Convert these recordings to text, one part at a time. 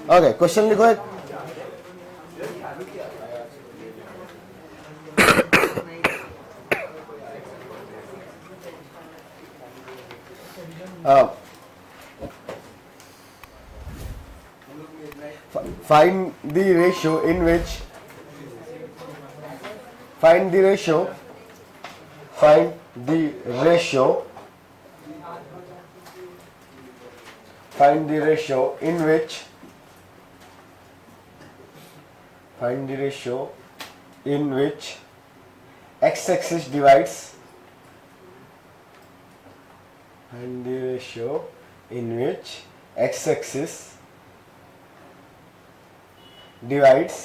Okay, question लिखो एक। Find the ratio in which find the ratio find the ratio find the ratio in which find the ratio in which x-axis divides find the ratio in which x-axis divides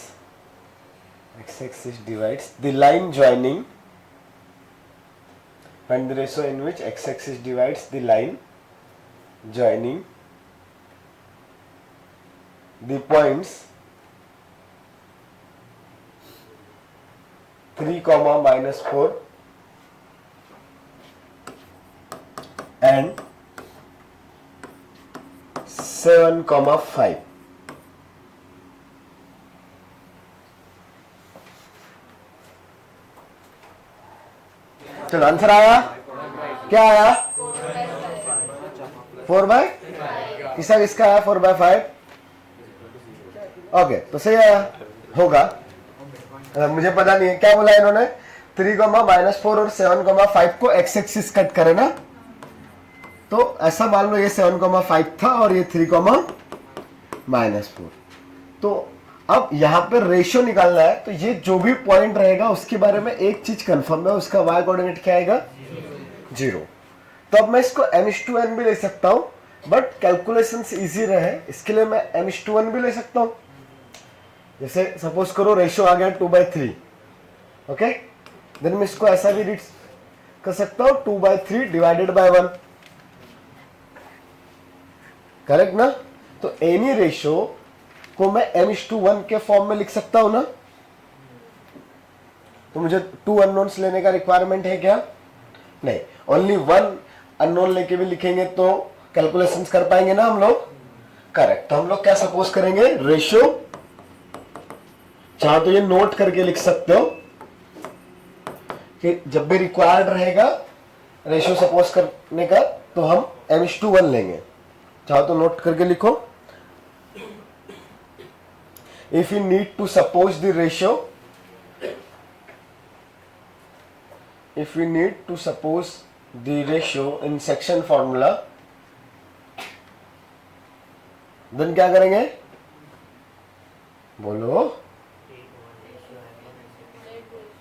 the line joining find the ratio in which x-axis divides the line joining the points 3, -4 and 7, 5। चलो answer आया, क्या आया? 4/5। किसका आया 4/5? Okay, तो सही आया होगा। मुझे पता नहीं है क्या बोला इन्होंने। 3, -4 और 7, 5 को एक्स एक्सिस कट करे ना, तो ऐसा मान लो ये 7, 5 था और ये 3, -4। तो अब यहां पे रेशियो निकालना है, तो ये जो भी पॉइंट रहेगा उसके बारे में एक चीज कंफर्म है, उसका y कोऑर्डिनेट क्या आएगा? 0। तो अब मैं इसको m/n भी ले सकता हूं, बट कैलकुलेशंस इजी रहे इसके लिए मैं m/1 भी ले सकता हूं। जैसे सपोज करो रेशियो आ गया 2/3, ओके, देन मैं इसको ऐसा भी रीड कर सकता हूं 2/3 डिवाइडेड बाय 1, करेक्ट ना? तो एनी रेशियो को मैं m/1 के फॉर्म में लिख सकता हूं ना। तो मुझे 2 अननोन्स लेने का रिक्वायरमेंट है क्या? नहीं, ओनली 1 अननोन लेके भी लिखेंगे तो कैलकुलेशंस कर पाएंगे ना हम लोग, करेक्ट। तो हम लोग क्या सपोज करेंगे, रेशियो, चाहो तो ये नोट करके लिख सकते हो कि जब भी रिक्वायर्ड रहेगा रेशियो सपोज करने का तो हम m/1 लेंगे। चाहो तो नोट करके लिखो। If you need to suppose the ratio, if we need to suppose the ratio in section formula, then क्या करेंगे? बोलो।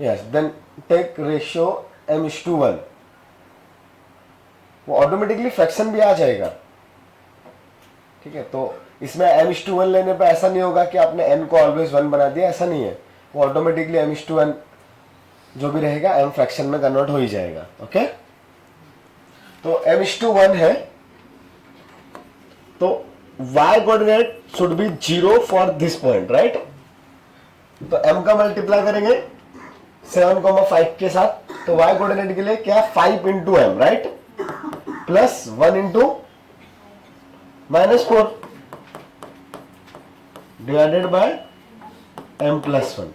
Yes, then take ratio m/1। वो ऑटोमेटिकली फ्रैक्शन भी आ जाएगा, ठीक है। तो इसमें m/1 लेने पे ऐसा नहीं होगा कि आपने n को ऑलवेज 1 बना दिया, ऐसा नहीं है। वो ऑटोमेटिकली m/1 जो भी रहेगा m फ्रैक्शन में कन्वर्ट हो ही जाएगा, ओके। तो m/1 है, तो y coordinate should be 0 for this point, right. तो m का मल्टीप्लाई करेंगे 7, 5 के साथ, तो y कोऑर्डिनेट के लिए क्या? 5 into m, right, plus 1 into -4 divided by m+1।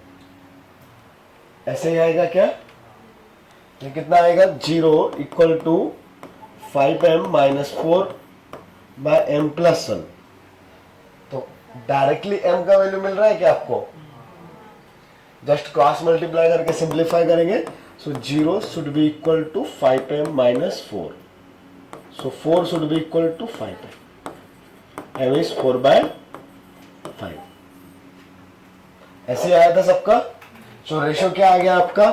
ऐसे ही आएगा क्या? ये कितना आएगा? 0 equal to 5m - 4 by m+1। तो डायरेक्टली m का वैल्यू मिल रहा है क्या आपको? जस्ट क्रॉस मल्टीप्लाई करके सिंप्लीफाई करेंगे, so 0 should be equal to 5m - 4, so 4 should be equal to 5m, m is 4/5। ऐसे आया था सबका। सो रेशियो क्या आ गया आपका?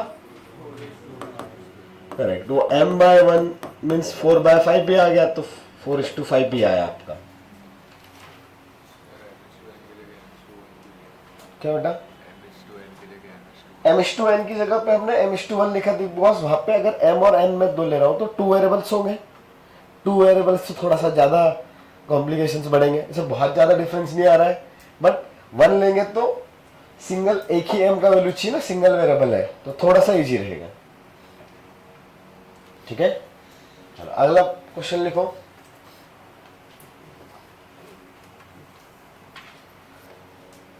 करेक्ट, वो m/1 मीन्स 4/5 भी आ गया, तो 4:5 भी आया आपका। क्या बेटा? m/n की जगह पे हमने m/1 लिखा थी, बिकॉज वहां पे अगर m और n में 2 ले रहा हूं तो 2 वेरिएबल्स होंगे। 2 वेरिएबल्स से थोड़ा सा ज्यादा कॉम्प्लिकेशंस बढ़ेंगे। इसे बहुत ज्यादा डिफरेंस नहीं आ रहा है, बट 1 लेंगे तो सिंगल एक ही m का वैल्यू चाहिए ना, सिंगल वेरिएबल है तो थोड़ा सा इजी रहेगा, ठीक है। चलो अगला क्वेश्चन लिखो।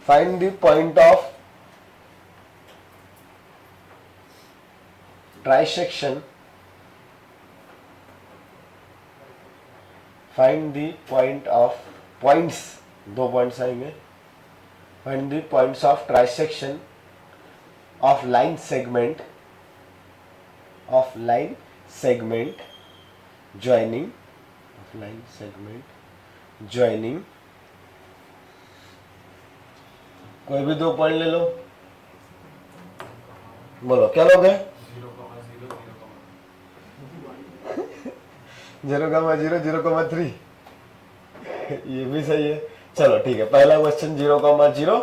Find the point of trisection, find the point of, points, 2 points आएंगे, find the points of trisection of line segment, joining, of line segment joining, कोई भी 2 पॉइंट ले लो, बोलो क्या लोगे? 0,0, 0,3 ये भी सही है। चलो ठीक है, पहला क्वेश्चन 0,0,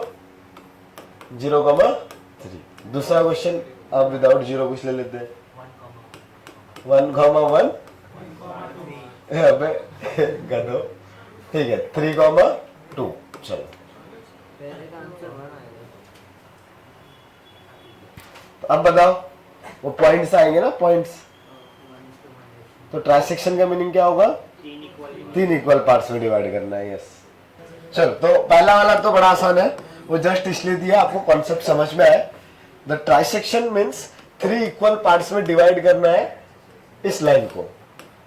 0,3। दूसरा क्वेश्चन अब विदाउट 0 कुछ ले लेते हैं, 1,1, अबे गधो, ठीक है 3,2। चलो तो अब बताओ, वो पॉइंट्स आएंगे ना, पॉइंट्स, तो ट्रांसेक्शन का मीनिंग क्या होगा? 3 इक्वल पार्ट्स में डिवाइड करना है। यस, चलो तो पहला वाला तो बड़ा आसान है, वो जस्ट इसलिए दिया आपको कॉन्सेप्ट समझ में आए। The trisection means 3 equal parts में डिवाइड करना है इस लाइन को।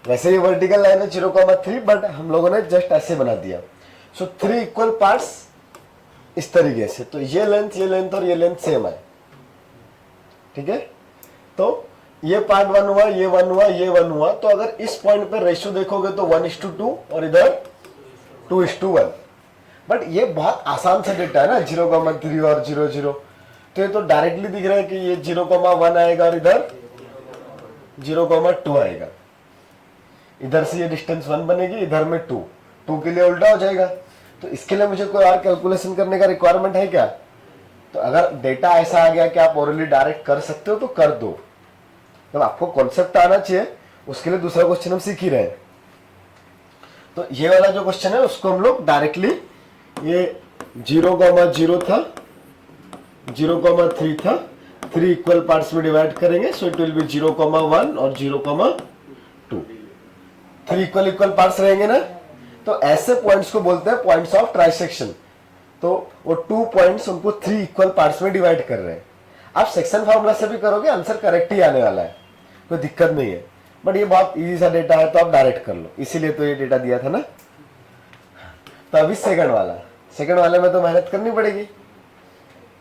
वैसे ये वर्टिकल लाइन है 0,3, बट हम लोगों ने जस्ट ऐसे बना दिया। सो 3 इक्वल पार्ट्स इस तरीके से, तो ये लेंथ और ये लेंथ सेम है, ठीक है। तो ये पार्ट 1 हुआ, ये 1 हुआ, ये 1 हुआ, तो अगर इस पॉइंट पे रेशियो देखोगे तो 1:2 और इधर 2:1। बट ये बहुत आसान सा डेटा है ना, 0,3 और 0,0, तो ये तो डायरेक्टली दिख रहा है कि ये 0,1 आएगा और इधर 0,2 आएगा। इधर से ये डिस्टेंस 1 बनेगी, इधर में 2 के लिए उल्टा हो जाएगा। तो इसके लिए मुझे कोई और कैलकुलेशन करने का रिक्वायरमेंट है क्या? तो अगर डेटा ऐसा आ गया कि आप ओरली डायरेक्ट कर सकते हो तो कर दो, तो आपको कॉन्सेप्ट आना चाहिए, उसके लिए दूसरा क्वेश्चन हम सीख ही रहे हैं। तो ये वाला जो क्वेश्चन है उसको हम लोग डायरेक्टली, ये 0,0 था, 0,3 था, 3 इक्वल पार्ट्स में डिवाइड करेंगे, सो इट विल बी 0,1 और 0,2। 3 इक्वल पार्ट्स रहेंगे ना, तो ऐसे पॉइंट्स को बोलते हैं पॉइंट्स ऑफ ट्राइसेक्शन। तो वो 2 पॉइंट्स उनको 3 इक्वल पार्ट्स में डिवाइड कर रहे हैं। आप सेक्शन फार्मूला से भी करोगे, आंसर करेक्ट ही आने वाला है, कोई दिक्कत नहीं है। बट ये बहुत इजी सा डेटा है तो आप डायरेक्ट कर लो, इसीलिए तो ये डेटा दिया था ना। तो अभी सेकंड वाले में तो मेहनत करनी पड़ेगी।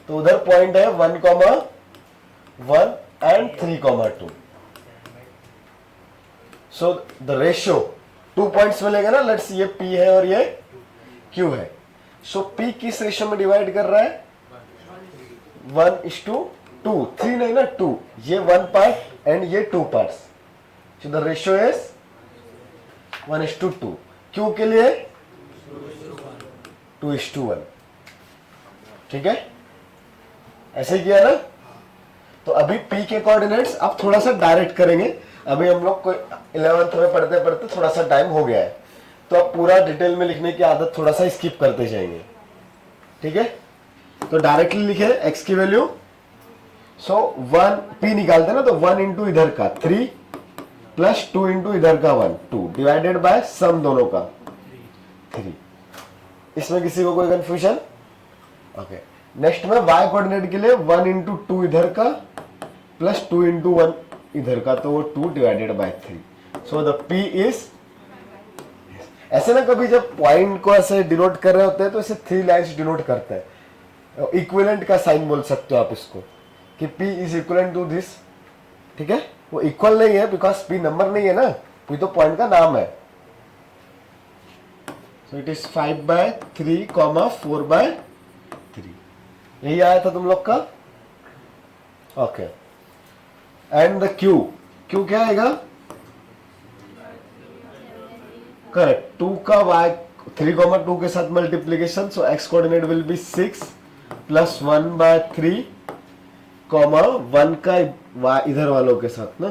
तो उधर पॉइंट है 1,1 and 3,2। So the ratio 2 points मिलेगा ना, लेट्स ये P है और ये Q है। सो P किस रेशियो में डिवाइड कर रहा है? 1:2, 3 नहीं ना 2, ये 1 पार्ट एंड ये 2 parts, so the ratio is 1:2। Q के लिए 2:1, ठीक है, ऐसे किया ना। तो अभी P के कोऑर्डिनेट्स आप थोड़ा सा डायरेक्ट करेंगे। अभी हम लोग को 11th में पढ़ते पढ़ते थोड़ा सा टाइम हो गया है, तो आप पूरा डिटेल में लिखने की आदत थोड़ा सा स्किप करते जाएंगे, ठीक है। तो डायरेक्टली लिखे x की वैल्यू, सो 1 P निकालते ना, तो 1 इंटू इधर का 3 प्लस 2 इंटू इधर का 1, 2 डिवाइडेड बाय सम दोनों का 3। इसमें किसी को कोई कंफ्यूजन? ओके, नेक्स्ट में y कोऑर्डिनेट के लिए 1 इंटू 2 इधर का प्लस 2 इंटू 1 इधर का, तो वो 2 divided by 3। So the P is, ऐसे ना कभी जब पॉइंट को ऐसे डिनोट कर रहे होते हैं तो इसे 3 लाइन्स डिनोट करते हैं। इक्विवेलेंट का साइन बोल सकते हो आप इसको, कि P is equivalent to this, ठीक है। वो इक्वल नहीं है बिकॉज P नंबर नहीं है ना, P तो पॉइंट का नाम है। सो इट इज 5/3, 4/3, यही आया था तुम लोग का। ओके, एंड द Q क्या आएगा? करेक्ट, 2 का y 3,2 के साथ multiplication, so x coordinate will be 6 plus 1/3, 1 का y इधर वालों के साथ ना।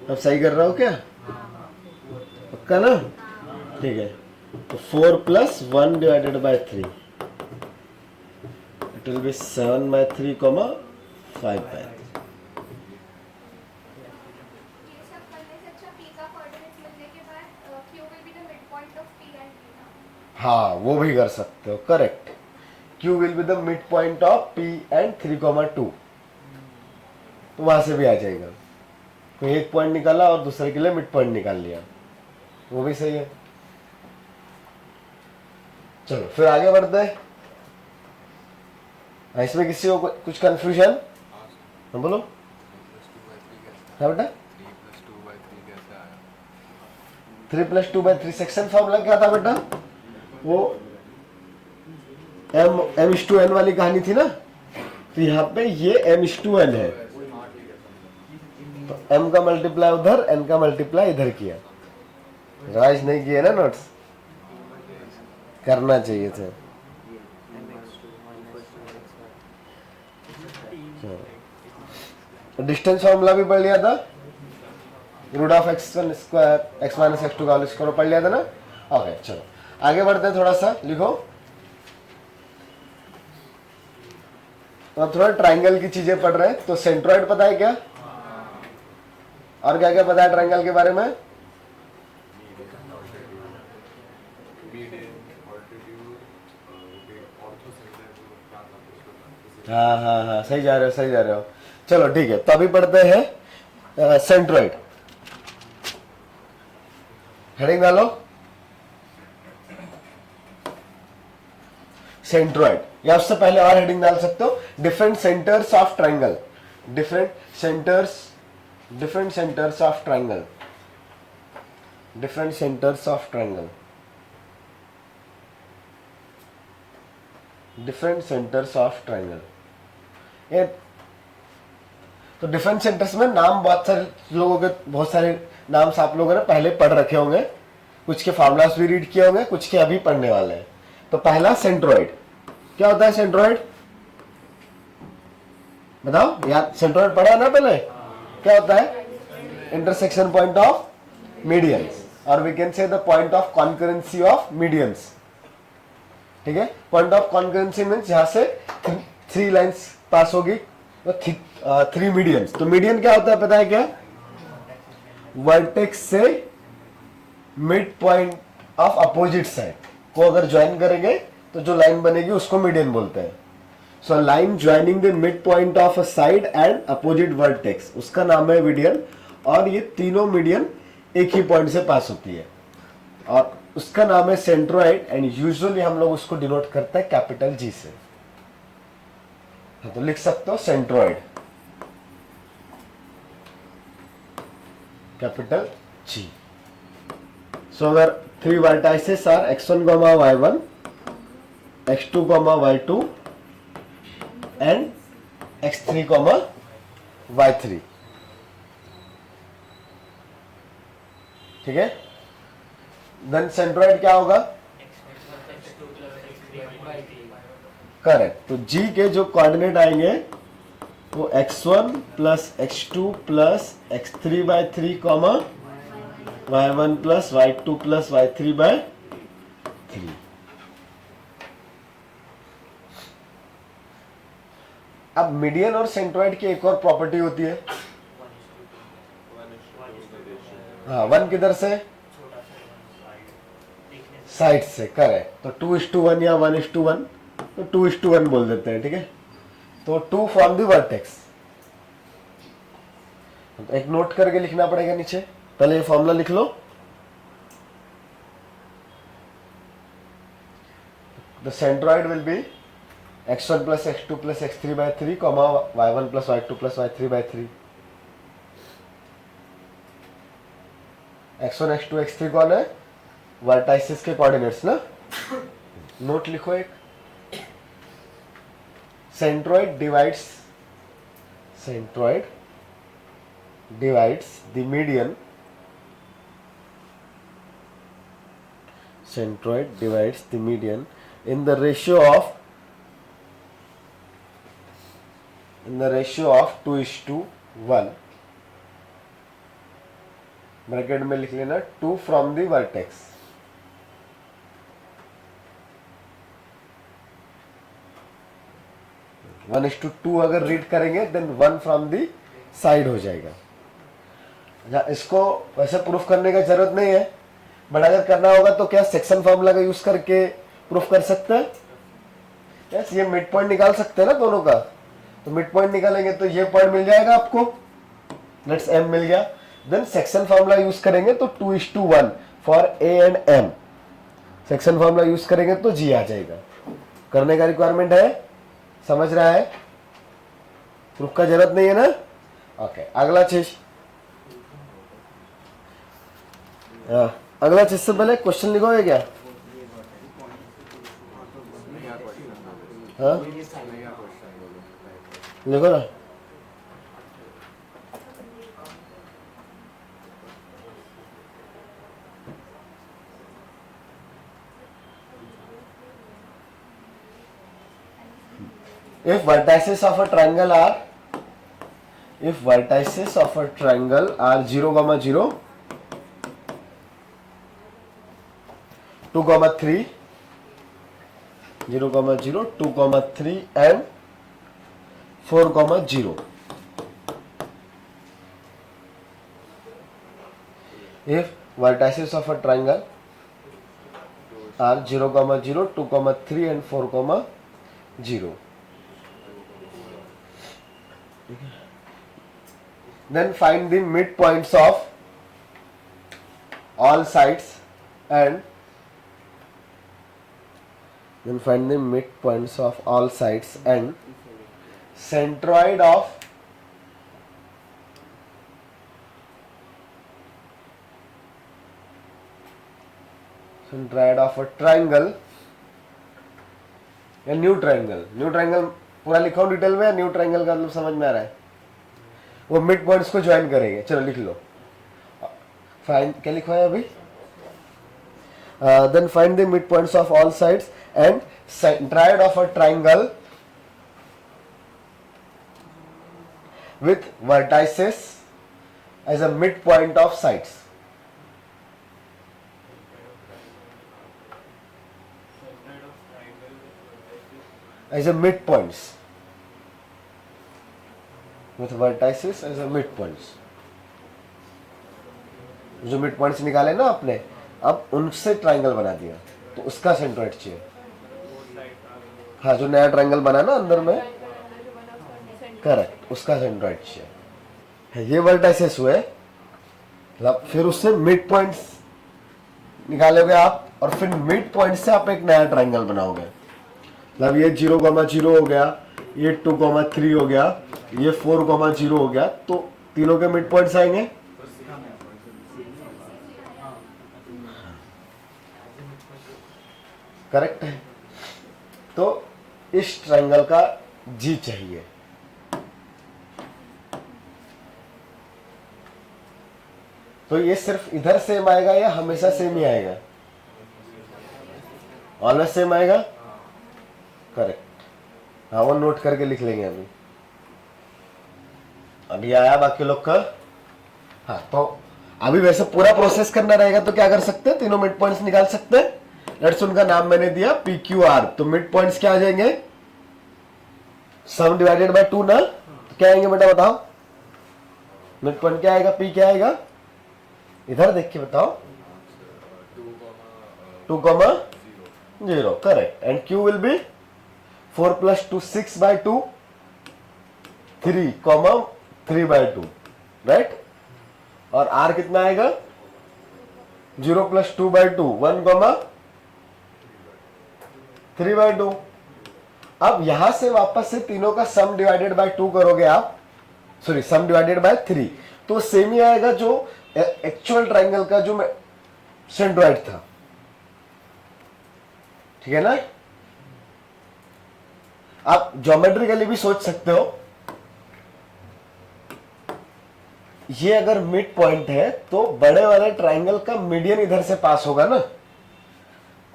अब सही कर रहा हो क्या? पक्का ना? ठीक है, तो 4 plus 1 divided by 3, it will be 7/3, 5/3। हाँ वो भी कर सकते हो, correct. Q will be the mid point of P and 3,2, तो वहां से भी आ जाएगा। तो एक पॉइंट निकाला और दूसरे के लिए मिड पॉइंट निकाल लिया, वो भी सही है। चलो फिर आगे बढ़ते हैं। इसमें किसी को कुछ कंफ्यूजन? बोलो। क्या बेटा? 3+2/3 सेक्शन फॉर्मूला क्या था बेटा? वो m/n वाली कहानी थी ना, तो यहाँ पे ये m/n है, तो m का मल्टीप्लाई उधर, n का मल्टीप्लाई इधर किया। राइज नहीं किए ना नोट्स? करना चाहिए थे। डिस्टेंस फॉर्मूला भी पढ़ लिया था, root of x1 square x minus x2 का होल स्क्वायर पढ़ लिया था ना। ओके चलो आगे बढ़ते हैं, थोड़ा सा लिखो। तो थोड़ा ट्राइंगल की चीजें पढ़ रहे हैं, तो सेंट्रॉइड पता है क्या? और क्या क्या पता है ट्राइंगल के बारे में? हाँ हाँ हाँ, सही जा रहे हो, सही जा रहे हो। चलो ठीक है, तो अभी पढ़ते हैं सेंट्रॉइड। हेडिंग डालो, सेंट्रॉइड, या उससे पहले और हेडिंग डाल सकते हो, different centres of triangle. Different centres of triangle, different centres of triangle, different centres of triangle. ये तो डिफरेंट सेंटर्स में नाम बहुत सारे लोगों के, बहुत सारे नाम आप लोगों ने पहले पढ़ रखे होंगे, कुछ के फार्मूलास भी रीड किए होंगे, कुछ के अभी पढ़ने वाले हैं। तो पहला सेंट्रॉइड, क्या होता है सेंट्रॉइड? बताओ यार, सेंट्रॉइड पढ़ा ना पहले? क्या होता है? इंटरसेक्शन पॉइंट ऑफ मीडियंस, और we can say the point of concurrency of medians. ठीक है, पॉइंट ऑफ कॉन्करेंसी मीन्स जहां से 3 लाइंस पास होगी, तो 3 मीडियंस। तो मीडियन क्या होता है पता है क्या? वर्टेक्स से mid point of opposite side को अगर ज्वाइन करेंगे तो जो लाइन बनेगी उसको मीडियन बोलते हैं। So line joining the mid point of a side and opposite vertex, उसका नाम है मीडियन। और ये तीनों मीडियन एक ही पॉइंट से पास होती है, और उसका नाम है सेंट्रॉइड। एंड यूजुअली हम लोग उसको डिनोट करते हैं कैपिटल जी से। तो लिख सकते हो सेंट्रॉइड कैपिटल जी। सो अगर 3 vertices are x1, y1, x2, y2 and x3, y3। ठीक है, देन सेंट्रॉइड क्या होगा? करेक्ट। तो जी के जो कोऑर्डिनेट आएंगे वो x1 plus x2 plus x3/3 comma y1 plus y2 plus y3/3। अब मीडियन और सेंट्रॉइड की एक और प्रॉपर्टी होती है। हाँ, 1 किधर से? साइड से, करेक्ट। तो 2:1 या 1:1, तो 2:1 बोल देते हैं। ठीक है, तो 2 फ्रॉम द वर्टेक्स। तो एक नोट करके लिखना पड़ेगा नीचे, पहले ये फॉर्मूला लिख लो। The centroid will be x1 plus x2 plus x3/3 comma y1 plus y2 plus y3/3। x1 x2 x3 कौन है? वर्टाइसिस के कोऑर्डिनेट्स ना। नोट लिखो एक, centroid divides the median, centroid divides the median in the ratio of 2:1। Bracket में लिख लेना 2 from the vertex. One is to 2 अगर रीड करेंगे देन 1 फ्रॉम दी साइड हो जाएगा। इसको वैसे प्रूफ करने का जरूरत नहीं है, बट अगर करना होगा तो क्या सेक्शन फॉर्मूला का यूज करके प्रूफ कर सकते हैं? यस, ये मिड पॉइंट निकाल सकते हैं ना दोनों का, तो मिड पॉइंट निकालेंगे तो ये पॉइंट मिल जाएगा आपको, लेट्स m मिल गया। देन सेक्शन फॉर्मूला यूज करेंगे तो 2:1 for a and m, section formula use करेंगे तो g आ जाएगा। करने का रिक्वायरमेंट है, समझ रहा है, प्रूफ का जरूरत नहीं है ना। ओके, अगला चीज, अगला चीज से पहले क्वेश्चन लिखोगे क्या? हाँ लिखो ना। If vertices of a triangle are 0, 2,3, 0, 2,3 and 4,0. If vertices of a triangle are 0, 2,3 and 4,0. Then find the midpoints of all sides and centroid of a triangle या न्यू ट्रायंगल पूरा लिखा हूं डिटेल में, या न्यू ट्रायंगल का मतलब समझ में आ रहा है? वो मिड पॉइंट्स को ज्वाइन करेंगे। चलो लिख लो, फाइंड क्या लिखा है अभी? Then find the mid points of all sides and centroid of a triangle with vertices as a midpoint of sides. As a midpoints. With vertices as a midpoints. जो midpoints निकाले ना आपने, अब उनसे ट्रायंगल बना दिया, तो उसका सेंट्रोइड चाहिए। हाँ, जो नया ट्रायंगल बना ना अंदर में, करेक्ट, उसका सेंट्रोइड चाहिए। ये वर्टाइसेस हुए, मतलब फिर उससे मिड पॉइंट्स निकालोगे आप, और फिर मिड पॉइंट से आप एक नया ट्रायंगल बनाओगे। मतलब ये 0,0 हो गया, ये 2,3 हो गया, ये 4,0 हो गया, तो तीनों के मिड पॉइंट्स आएंगे। करेक्ट है। तो इस ट्रायंगल का जी चाहिए। तो ये सिर्फ इधर सेम आएगा या हमेशा सेम ही आएगा? ऑलवेज सेम आएगा। करेक्ट, हाँ वो नोट करके लिख लेंगे अभी आया बाकी लोग का। हाँ, तो अभी वैसे पूरा प्रोसेस करना रहेगा तो क्या कर सकते हैं, तीनों मिड पॉइंट्स निकाल सकते हैं। लेट्स उनका नाम मैंने दिया PQR, तो मिड पॉइंट्स क्या आ जाएंगे? सम डिवाइडेड बाय 2 ना, तो क्या आएंगे बेटा बताओ? मिड पॉइंट क्या आएगा? P क्या आएगा? इधर देख के बताओ। 2,0, correct. And Q will be 4 + 2 6/2, 3,3/2, right. और R कितना आएगा? 0 + 2/2, 1,3/2। अब यहां से वापस से तीनों का सम डिवाइडेड बाय 2 करोगे आप, सॉरी सम डिवाइडेड बाय 3, तो सेम ही आएगा जो एक्चुअल ट्रायंगल का जो सेंट्रोइड था। ठीक है ना। आप ज्योमेट्रिकली भी सोच सकते हो, ये अगर मिड पॉइंट है तो बड़े वाले ट्रायंगल का मीडियन इधर से पास होगा ना,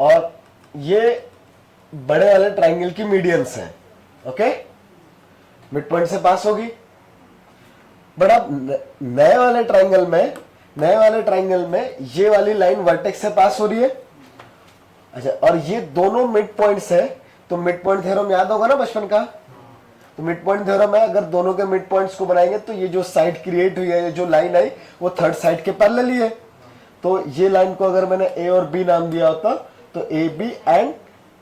और ये बड़े वाले ट्रायंगल की मीडियंस है। ओके, मिड पॉइंट से पास होगी। बट अब नए वाले ट्रायंगल में ये वाली लाइन वर्टेक्स से पास हो रही है। अच्छा, और ये दोनों मिड पॉइंट्स है, तो मिड पॉइंट थ्योरम याद होगा ना बचपन का। तो मिड पॉइंट थ्योरम है, अगर दोनों के मिड पॉइंट्स को बनाएंगे तो ये जो साइड क्रिएट हुई है, जो लाइन आई, वो थर्ड साइड के पैरेलल ही है। तो ये लाइन को अगर मैंने ए और बी नाम दिया होता तो A B and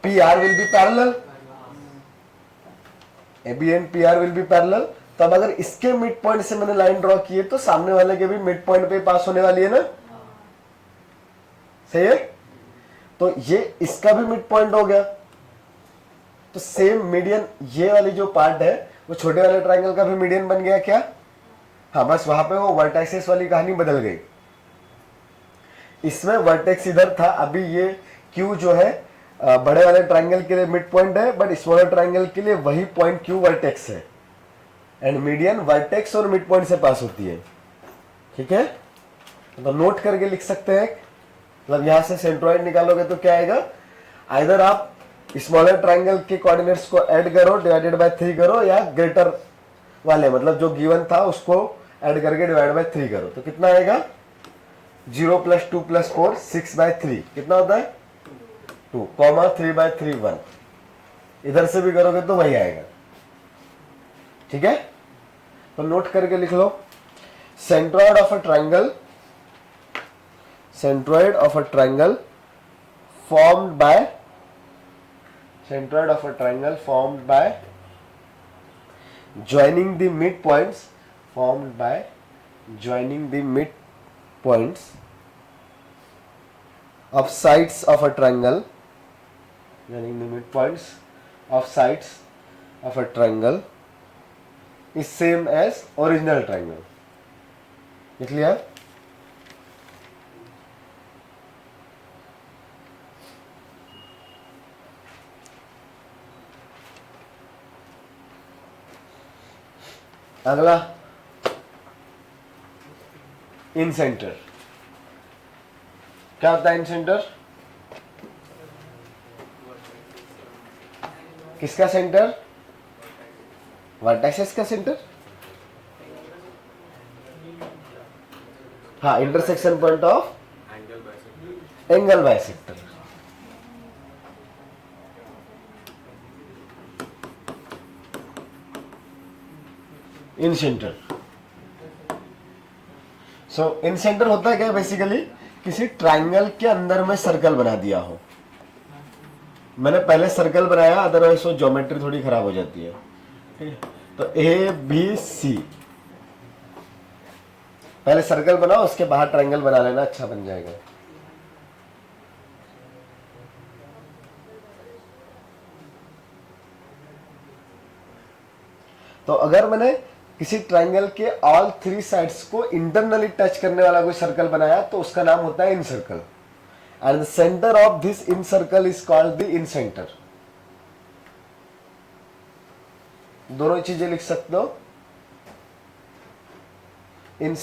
P R will be parallel, A B and P R will be parallel. तब अगर इसके मिड पॉइंट से मैंने लाइन ड्रॉ की है तो सामने वाले के भी मिड पॉइंट पे पास होने वाली है ना, सही है। तो ये इसका भी मिड पॉइंट हो गया, तो सेम मीडियन ये वाली जो पार्ट है वो छोटे वाले ट्रायंगल का भी मीडियन बन गया क्या? हाँ, बस वहां पे वो वर्टेक्सेस वाली कहानी बदल गई। इसमें वर्टेक्स इधर था, अभी ये क्यू जो है बड़े वाले ट्रायंगल के लिए मिड पॉइंट है, बट स्मॉलर ट्रायंगल के लिए वही पॉइंट क्यू वर्टेक्स है, एंड मीडियन वर्टेक्स और मिड पॉइंट से पास होती है। ठीक है, तो नोट करके लिख सकते हैं, मतलब यहां से सेंट्रोइड निकालोगे तो क्या आएगा, आइदर आप स्मॉलर ट्रायंगल के कोऑर्डिनेट्स को ऐड करो डिवाइडेड बाय 3 करो, या ग्रेटर वाले मतलब जो गिवन था उसको ऐड करके डिवाइड बाय 3 करो, तो कितना आएगा 0 + 2 + 4 6/3 कितना होता है 2, 3/3 1। इधर से भी करोगे तो वही आएगा। ठीक है, तो नोट करके लिख लो, centroid of a triangle, centroid of a triangle formed by, centroid of a triangle formed by joining the midpoints, formed by joining the midpoints of sides of a triangle, joining the midpoints of sides of a triangle is same as original triangle. Is clear? अगला इन centre, क्या होता है इन centre? किसका centre? Vertexes का centre. हाँ, intersection point of angle bisector. In centre, so in centre होता है क्या, बेसिकली किसी ट्रायंगल के अंदर में सर्कल बना दिया हो। मैंने पहले सर्कल बनाया, अदरवाइज वो ज्योमेट्री थोड़ी खराब हो जाती है। ठीक है, तो ए बी सी, पहले सर्कल बनाओ उसके बाहर ट्रायंगल बना लेना, अच्छा बन जाएगा। तो अगर मैंने किसी ट्रायंगल के ऑल 3 साइड्स को इंटरनली टच करने वाला कोई सर्कल बनाया तो उसका नाम होता है incircle, and the centre of this incircle is called the incentre. दोनों चीजें लिख सकते हो। इन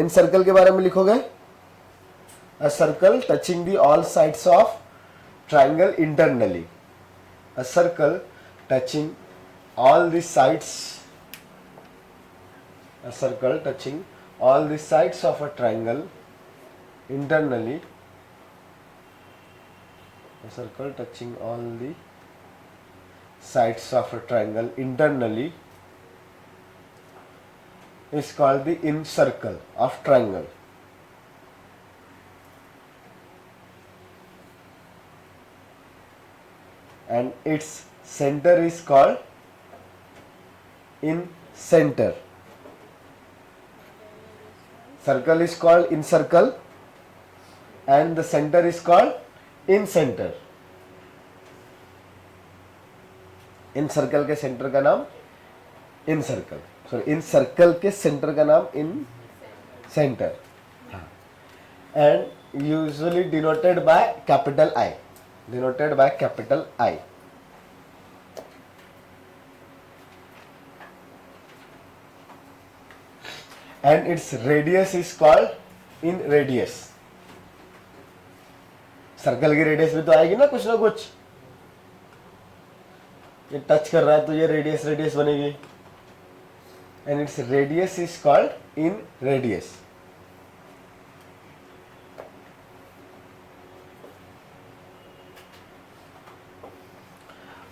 सर्कल के बारे में लिखोगे, a circle touching the all sides of triangle internally, a circle touching all the sides, a circle touching all the sides of a triangle internally, a circle touching all the sides of a triangle internally is called the in circle of triangle. And its center is called in center. Circle is called in circle and the center is called in center. Incircle के centre का नाम incircle, sorry incircle के centre का नाम incentre, and usually denoted by capital I, denoted by capital I. And its radius is called in radius. Circle की radius भी तो आएगी ना कुछ, ये टच कर रहा है तो ये रेडियस रेडियस बनेगी, and its radius is called in radius.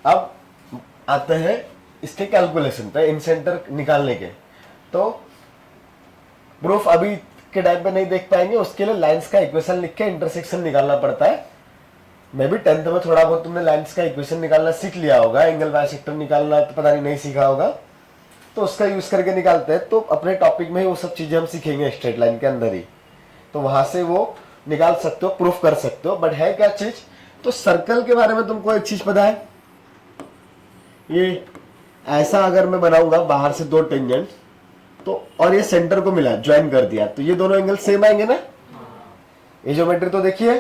अब आते हैं इसके कैलकुलेशन पे, इन सेंटर निकालने के। तो प्रूफ अभी के टाइम पे नहीं देख पाएंगे, उसके लिए लाइंस का इक्वेशन लिख के इंटरसेक्शन निकालना पड़ता है। मैं भी 10th में थोड़ा बहुत तुमने लाइंस का इक्वेशन निकालना सीख लिया होगा, एंगल बाइसेक्टर निकालना तो पता नहीं सीखा होगा, तो उसका यूज करके निकालते हैं। तो अपने टॉपिक में ही वो सब चीजें हम सीखेंगे स्ट्रेट लाइन के अंदर ही, तो वहां से वो निकाल सकते हो, प्रूफ कर सकते हो। बट है क्या चीज, तो सर्कल के बारे में तुमको एक चीज पता है, ये ऐसा अगर मैं बनाऊंगा बाहर से दो टेंजेंट तो, और ये सेंटर को मिला ज्वाइन कर दिया, तो ये दोनों एंगल सेम आएंगे ना। ये ज्योमेट्री तो देखिए।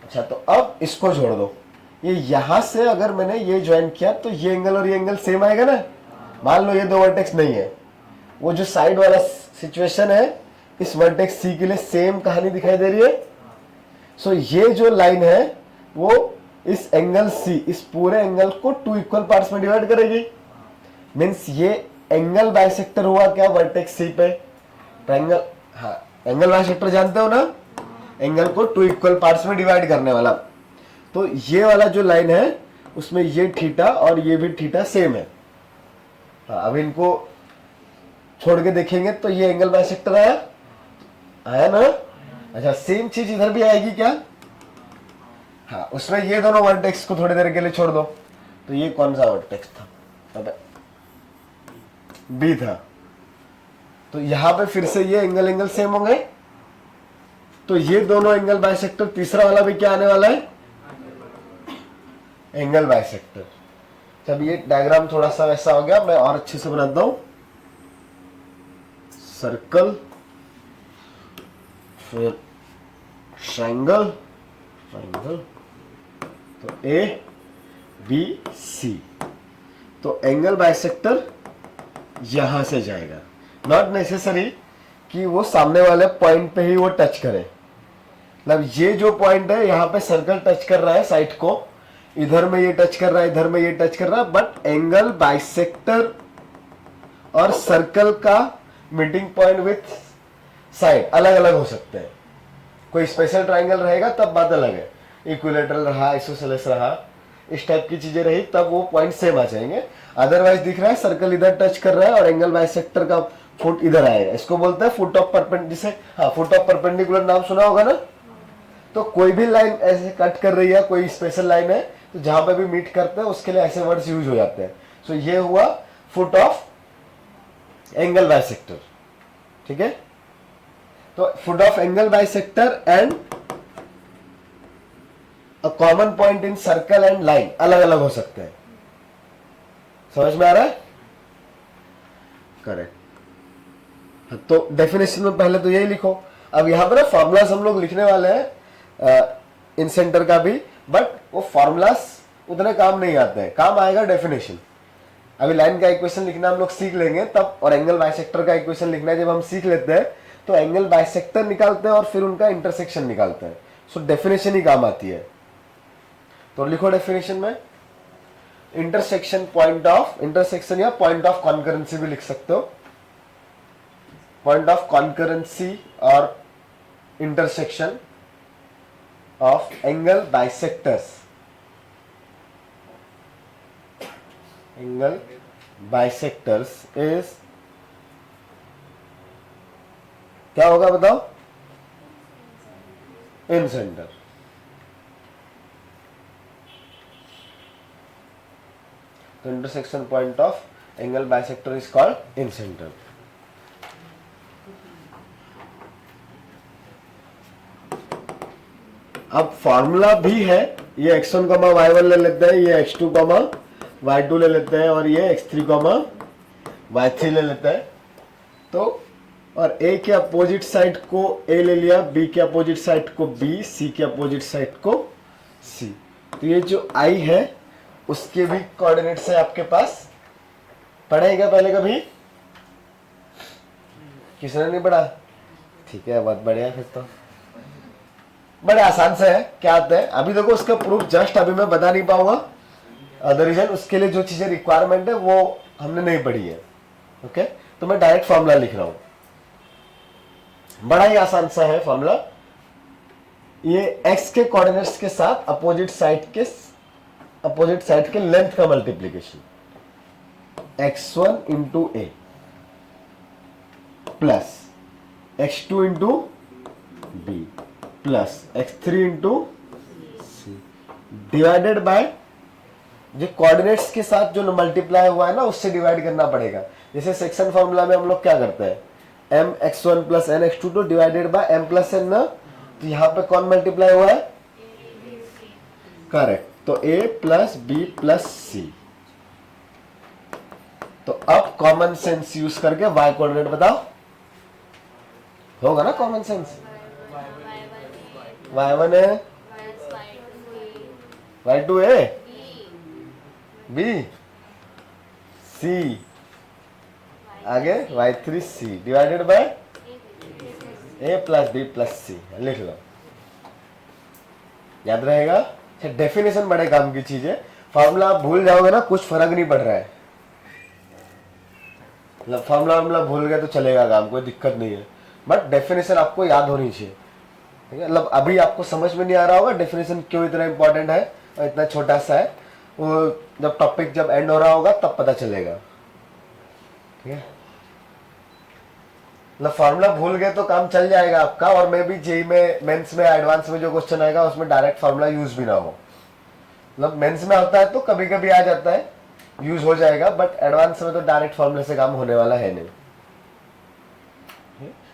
अच्छा, तो अब इसको जोड़ दो, ये यहां से अगर मैंने ये ज्वाइन किया तो ये एंगल और ये एंगल सेम आएगा ना। मान लो ये दो वर्टेक्स नहीं है, वो जो साइड वाला सिचुएशन है, इस वर्टेक्स सी के लिए सेम कहानी दिखाई दे रही है। सो ये जो लाइन है वो इस एंगल सी, इस पूरे एंगल को 2 इक्वल पार्ट्स में डिवाइड करेगी। मीन्स ये एंगल बाइसेक्टर हुआ क्या, वर्टेक्स सी पे ट्रायंगल। हाँ, एंगल बाइसेक्टर जानते हो ना, एंगल को 2 इक्वल पार्ट्स में डिवाइड करने वाला। तो ये वाला जो लाइन है उसमें ये थीटा और ये भी थीटा सेम है। हाँ, अब इनको छोड़ के देखेंगे तो ये एंगल बाइसेक्टर आया ना। अच्छा, सेम चीज इधर भी आएगी क्या। हाँ, उसमें ये दोनों वर्टेक्स को थोड़ी देर के लिए छोड़ दो, तो ये कौन सा वर्टेक्स था, अबे बी था। तो यहां पे फिर से ये एंगल सेम होंगे, तो ये दोनों एंगल बाइसेक्टर, तीसरा वाला भी क्या आने वाला है, एंगल बाइसेक्टर। जब ये डायग्राम थोड़ा सा वैसा हो गया, मैं और अच्छे से बनाता हूं। सर्कल, फिर ट्रायंगल, तो ए बी सी, तो एंगल बाइसेक्टर यहां से जाएगा। नॉट नेसेसरी कि वो सामने वाले पॉइंट पे ही वो टच करे, मतलब ये जो पॉइंट है यहाँ पे सर्कल टच कर रहा है साइड को, इधर में ये टच कर रहा है, इधर में ये टच कर रहा है, बट एंगल बाइसेक्टर और सर्कल का मीटिंग पॉइंट विथ साइड अलग अलग हो सकते हैं। कोई स्पेशल ट्रायंगल रहेगा तब बात अलग है, इक्विलेटरल रहा, आइसोसेलेस रहा, इस टाइप की चीजें रही तब वो पॉइंट सेम आ जाएंगे। अदरवाइज दिख रहा है सर्कल इधर टच कर रहा है और एंगल बाइसेक्टर का फुट इधर आएगा, इसको बोलते हैं फुट ऑफ परपेंडिकुलर, जिसे हाँ फुट ऑफ परपेंडिकुलर नाम सुना होगा ना। तो कोई भी लाइन ऐसे कट कर रही है, कोई स्पेशल लाइन है, तो जहां पे भी मीट करते हैं उसके लिए ऐसे वर्ड्स यूज हो जाते हैं। सो ये हुआ फुट ऑफ एंगल बाइसेक्टर, ठीक है। तो foot of angle bisector and a common point in circle and line अलग अलग हो सकते हैं। समझ में आ रहा है, करेक्ट। तो डेफिनेशन में पहले तो यही लिखो। अब यहां पर फॉर्मूलाज हम लोग लिखने वाले हैं इन सेंटर का भी, बट वो फॉर्मूलाज उतने काम नहीं आते हैं, काम आएगा डेफिनेशन। अभी लाइन का इक्वेशन लिखना हम लोग सीख लेंगे तब, और एंगल बाइसेक्टर का इक्वेशन लिखना जब हम सीख लेते हैं तो एंगल बाइसेक्टर निकालते हैं और फिर उनका इंटरसेक्शन निकालते हैं। सो डेफिनेशन ही काम आती है। तो लिखो डेफिनेशन में, इंटरसेक्शन पॉइंट ऑफ, इंटरसेक्शन या पॉइंट ऑफ कॉन्करेंसी भी लिख सकते हो, पॉइंट ऑफ कॉन्करेंसी और intersection of angle bisectors, angle bisectors is क्या होगा बताओ, इन सेंटर। तो intersection point of angle bisector is called in centre. अब फॉर्मूला भी है, ये x1, y1 ले लेते हैं, ये x2, y2 ले लेते हैं, और ये x3, y3 ले लेते हैं। तो और a के अपोजिट साइड को a ले लिया, b के अपोजिट साइड को b, c के अपोजिट साइड को c। तो ये जो i है उसके भी कोऑर्डिनेट्स है आपके पास, पढ़ेगा पहले कभी, किसने नहीं पढ़ा, ठीक है, बहुत बढ़िया। फिर तो बड़े आसान से है, क्या आता है अभी देखो, उसका प्रूफ जस्ट अभी मैं बता नहीं पाऊंगा, द रीजन उसके लिए जो चीजें रिक्वायरमेंट है वो हमने नहीं पढ़ी है। ओके, तो मैं डायरेक्ट फॉर्मूला लिख रहा हूं, बड़ा ही आसान सा है फॉर्मूला। ये x के कोऑर्डिनेट्स के साथ अपोजिट साइड के लेंथ का multiplication, x1 into A plus x2 into B plus x3 into C divided by जो कोऑर्डिनेट्स के साथ जो मल्टीप्लाई हुआ है ना उससे डिवाइड करना पड़ेगा। जैसे सेक्शन फॉर्मूला में हम लोग क्या करते हैं m x1 plus n x2 तो divided by m plus n ना, तो यहाँ पे कौन मल्टीप्लाई हुआ है, करेक्ट, तो a प्लस बी प्लस सी। तो अब कॉमन सेंस यूज करके y कोऑर्डिनेट बताओ, होगा ना कॉमन सेंस, y1 है, y2 है, b c आगे y3 c divided by a plus b plus c. लिख लो, याद रहेगा। अच्छा, डेफिनेशन बड़े काम की चीज है, फॉर्मूला आप भूल जाओगे ना कुछ फर्क नहीं पड़ रहा है, मतलब फॉर्मूला भूल गए तो चलेगा काम, कोई दिक्कत नहीं है, बट डेफिनेशन आपको याद होनी चाहिए, ठीक है। मतलब अभी आपको समझ में नहीं आ रहा होगा डेफिनेशन क्यों इतना इंपॉर्टेंट है और इतना छोटा सा है, वो जब टॉपिक जब एंड हो रहा होगा तब पता चलेगा, ठीक है। मतलब फॉर्मूला भूल गए तो काम चल जाएगा आपका, और मैं भी जेई में मेंस में एडवांस में जो क्वेश्चन आएगा उसमें डायरेक्ट फॉर्मूला यूज भी ना हो, मतलब मेंस में होता है तो कभी कभी आ जाता है, यूज हो जाएगा, बट एडवांस में तो डायरेक्ट फॉर्मूले से काम होने वाला है नहीं।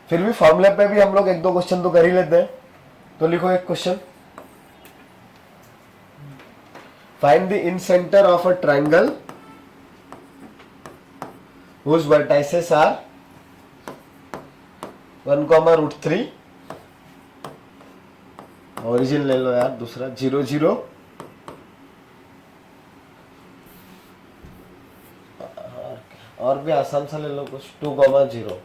फिर भी फॉर्मूले पे भी हम लोग एक दो क्वेश्चन तो कर ही लेते हैं। तो लिखो एक question, find the in centre of a triangle whose vertices are 1,√3, origin ले लो यार दूसरा, 0 0 और भी आसान सा ले लो कुछ, 2,0।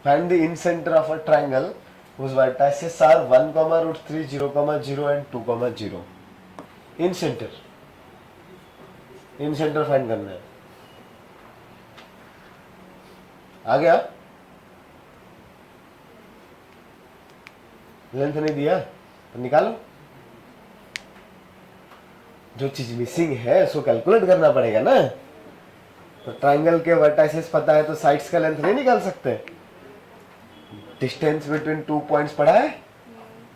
Find the in centre of a triangle whose vertices are 1,√3, 0,0 and 2,0। In centre find करना है, आ गया, लेंथ नहीं दिया तो निकालो, जो चीज मिसिंग है उसको कैलकुलेट करना पड़ेगा ना। तो ट्रायंगल के वर्टाइसेस पता है तो साइड्स का लेंथ नहीं निकाल सकते, डिस्टेंस बिटवीन 2 पॉइंट्स पढ़ा है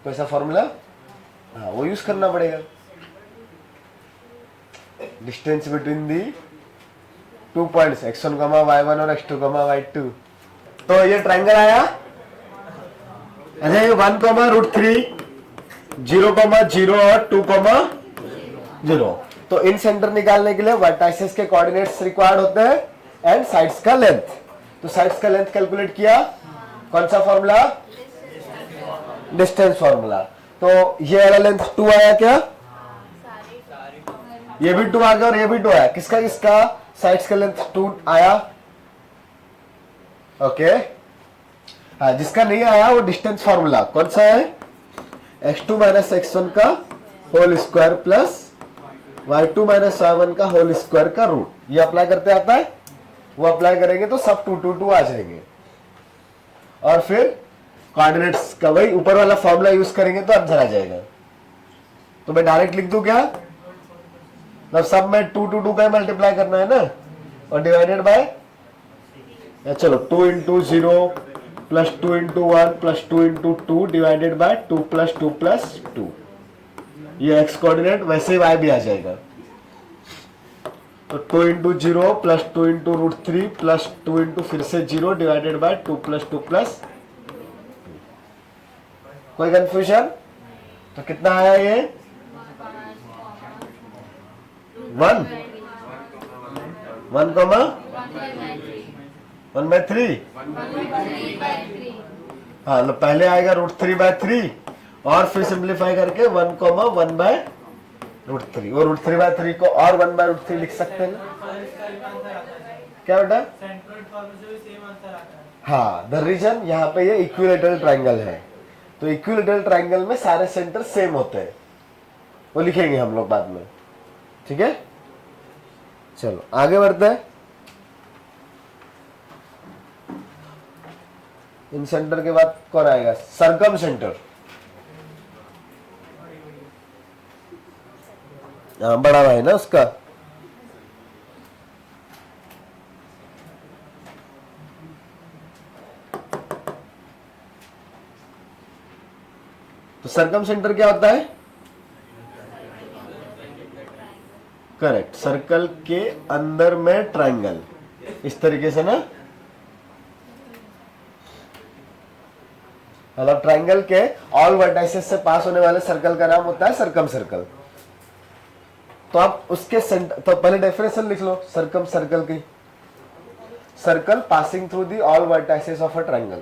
तो ऐसा फॉर्मूला, हाँ वो यूज करना पड़ेगा, distance between the 2 points x1, y1 और x2, y2। तो ये ट्रायंगल आया, अच्छा ये 1,√3, 0,0 और 2,0। तो इन सेंटर निकालने के लिए वर्टाइसेस के कोऑर्डिनेट्स रिक्वायर्ड होते हैं एंड साइड्स का लेंथ। तो साइड्स का लेंथ कैलकुलेट किया, कौन सा फॉर्मूला, डिस्टेंस फॉर्मूला। तो ये वाला लेंथ 2 आया क्या, ये भी 2 आ गया और ये भी 2 आया, किसका किसका, साइड्स का लेंथ 2 आया, ओके। हाँ, जिसका नहीं आया वो डिस्टेंस फॉर्मूला कौन सा है, x2 माइनस x1 का whole square plus y2 minus y1 का होल स्क्वायर का रूट, ये अप्लाई करते आता है, वो अप्लाई करेंगे तो सब 2 2 2 आ जाएंगे, और फिर कोऑर्डिनेट्स का वही ऊपर वाला फॉर्मूला यूज करेंगे तो आंसर आ जाएगा। तो मैं डायरेक्ट लिख दूं क्या, मतलब सब में 2 2 2 का मल्टीप्लाई करना है ना, और डिवाइडेड बाय, चलो 2 into 0 plus 2 into 1 plus 2 into 2 divided by 2 plus 2 plus 2, ये x कोऑर्डिनेट, वैसे y भी आ जाएगा। तो 2 into 0 plus 2 into √3 plus 2 into फिर से 0 डिवाइडेड बाय 2 प्लस 2 प्लस। कोई कंफ्यूजन, तो कितना आया ये 1 1,3। हाँ, तो पहले आएगा √3/3 और फिर सिंप्लीफाई करके 1,1/√3, वो √3/3 को और 1/√3 लिख सकते हैं, क्या बेटा, हाँ। द रीजन, यहाँ पे ये इक्विलेटरल ट्रायंगल है, तो इक्विलेटरल ट्रायंगल में सारे सेंटर सेम होते हैं, वो लिखेंगे हम लोग बाद में, ठीक है। चलो आगे बढ़ते हैं। इन सेंटर के बाद कौन आएगा, सरकम सेंटर, बड़ा भाई ना उसका। तो सरकम सेंटर क्या होता है? करेक्ट, सर्कल के अंदर में ट्रायंगल, इस तरीके से ना, मतलब ट्रायंगल के ऑल वर्टाइसेस से पास होने वाले सर्कल का नाम होता है सरकम सर्कल। तो आप उसके सेंटर, तो पहले डेफिनेशन लिख लो सरकम सर्कल की। Circle passing through the all vertices of a triangle.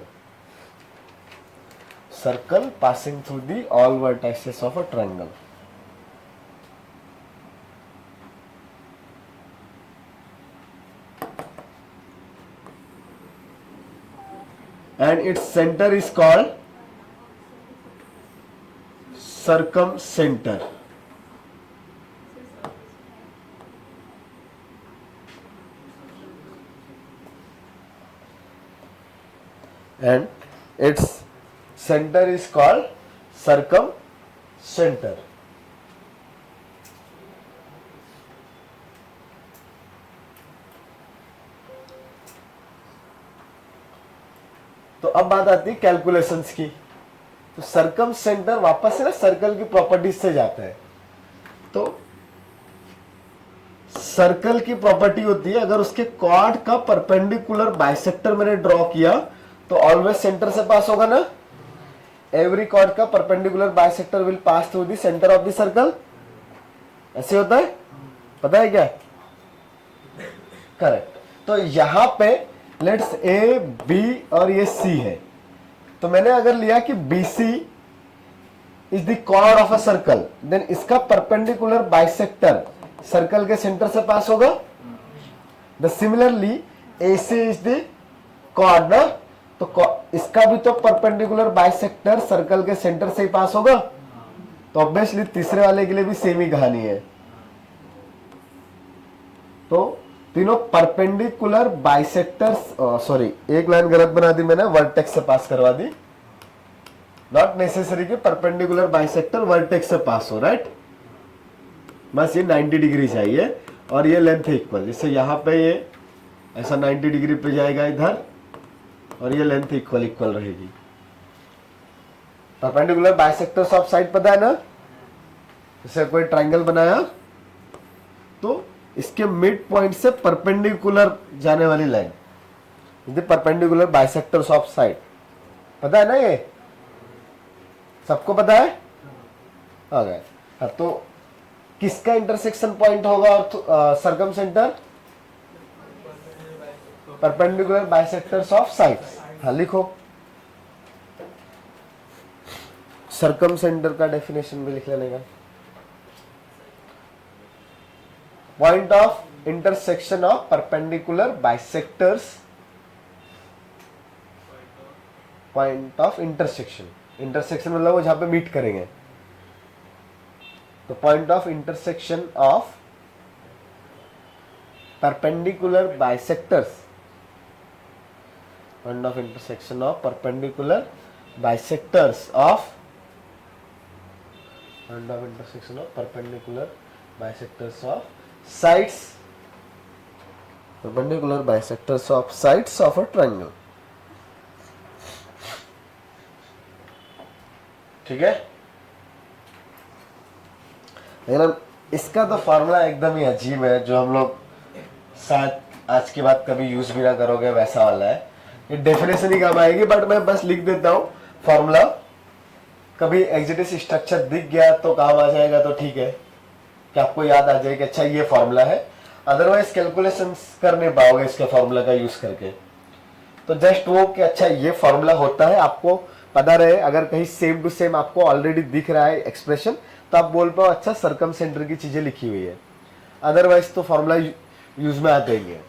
Circle passing through the all vertices of a triangle. And its center is called circumcenter. And its center is called circumcenter. तो अब बात आती है calculations की। तो circum centre वापस से ना सर्कल की प्रॉपर्टीज से जाता है। तो सर्कल की प्रॉपर्टी होती है, अगर उसके कॉर्ड का परपेंडिकुलर बाइसेक्टर मैंने ड्रॉ किया तो ऑलवेज सेंटर से पास होगा ना। एवरी कॉर्ड का perpendicular bisector will pass through the centre of the circle. ऐसे होता है, पता है क्या? करेक्ट। तो यहां पे लेट्स ए बी और ये सी है, तो मैंने अगर लिया कि B C is the chord of a circle, then इसका परपेंडिकुलर बाइसेक्टर सर्कल के सेंटर से पास होगा। The similarly A C is the chord ना, तो इसका भी तो परपेंडिकुलर बाइसेक्टर सर्कल के सेंटर से ही पास होगा। तो ऑब्वियसली तीसरे वाले के लिए भी सेम ही कहानी है। तो तीनों परपेंडिकुलर बाइसेक्टर्स, सॉरी एक लाइन गलत बना दी मैंने, वर्टेक्स से पास करवा दी। नॉट नेसेसरी कि परपेंडिकुलर बाइसेक्टर वर्टेक्स से पास हो, राइट। बस ये 90 डिग्री चाहिए और ये लेंथ इक्वल, जिससे यहाँ पे ये ऐसा 90 डिग्री पे जाएगा इधर और ये लेंथ इक्वल इक्वल रहेगी। परपेंडिकुलर बाइसेक्टर्स ऑफ साइड पता है ना। जैसे कोई ट्रायंगल बनाया तो इसके मिड पॉइंट से परपेंडिकुलर जाने वाली line perpendicular bisectors of side, पता है ना, ये सबको पता है। आ गए। हाँ, तो किसका इंटरसेक्शन पॉइंट होगा और circum centre? Perpendicular bisectors of sides. हाँ लिखो, सर्कम सेंटर का डेफिनेशन भी लिख लेने का। Point of intersection of perpendicular bisectors. Point of intersection. Intersection मतलब वो जहां पे मीट करेंगे। तो point of intersection of perpendicular bisectors. Point of intersection of perpendicular bisectors of. Point of intersection of perpendicular bisectors of sides, perpendicular bisectors of sides of a triangle। ठीक है। लेकिन इसका तो फॉर्मूला एकदम ही अजीब है, जो हम लोग शायद आज के बाद कभी यूज भी ना करोगे, वैसा वाला है। ये डेफिनेशन ही काम आएगी, बट मैं बस लिख देता हूं फॉर्मूला। कभी एग्जिटिस स्ट्रक्चर दिख गया तो काम आ जाएगा, तो ठीक है कि आपको याद आ जाए कि अच्छा ये फॉर्मूला है। अदरवाइज कैलकुलेशंस कर नहीं पाओगे इसके फॉर्मूला का यूज करके। तो जस्ट वो कि अच्छा ये फॉर्मूला होता है, आपको पता रहे। अगर कहीं सेम टू सेम आपको ऑलरेडी दिख रहा है एक्सप्रेशन, तो आप बोल पाओ अच्छा सर्कम सेंटर की चीजें लिखी हुई है। अदरवाइज तो फॉर्मूला यूज में आते ही है।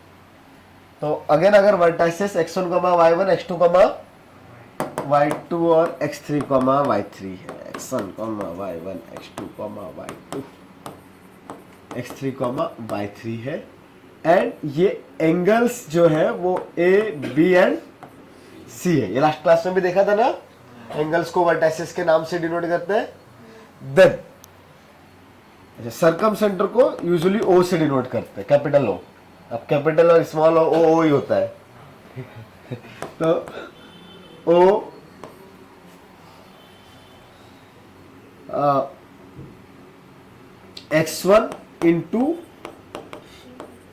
तो अगेन अगर vertices x1, y1, x2, y2 और x3, y3 है, x1, y1, x2, y2, x3, y3 है, एंड ये एंगल्स जो है वो ए, बी एंड सी है। ये लास्ट क्लास में भी देखा था ना, एंगल्स को वर्टाइसेस के नाम से डिनोट करते हैं। देन सर्कम सेंटर को यूजुअली ओ से डिनोट करते हैं, कैपिटल ओ। अब कैपिटल और स्मॉल ओ ही होता है। तो ओ x1 इंटू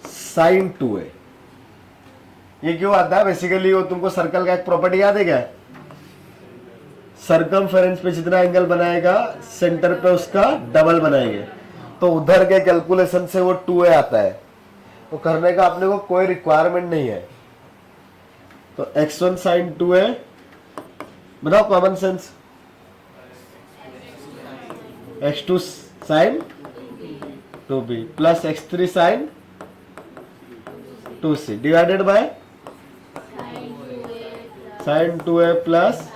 साइन 2a। ये क्यों आता है? बेसिकली वो तुमको सर्कल का एक प्रॉपर्टी याद है क्या? सर्कमफेरेंस पे जितना एंगल बनाएगा सेंटर पे उसका डबल बनाएंगे, तो उधर के कैलकुलेशन से वो 2a आता है। तो करने का अपने को कोई रिक्वायरमेंट नहीं है। तो x1 साइन 2a, बताओ common sense, x2 sine 2b plus x3 sine 2c divided by sine 2a plus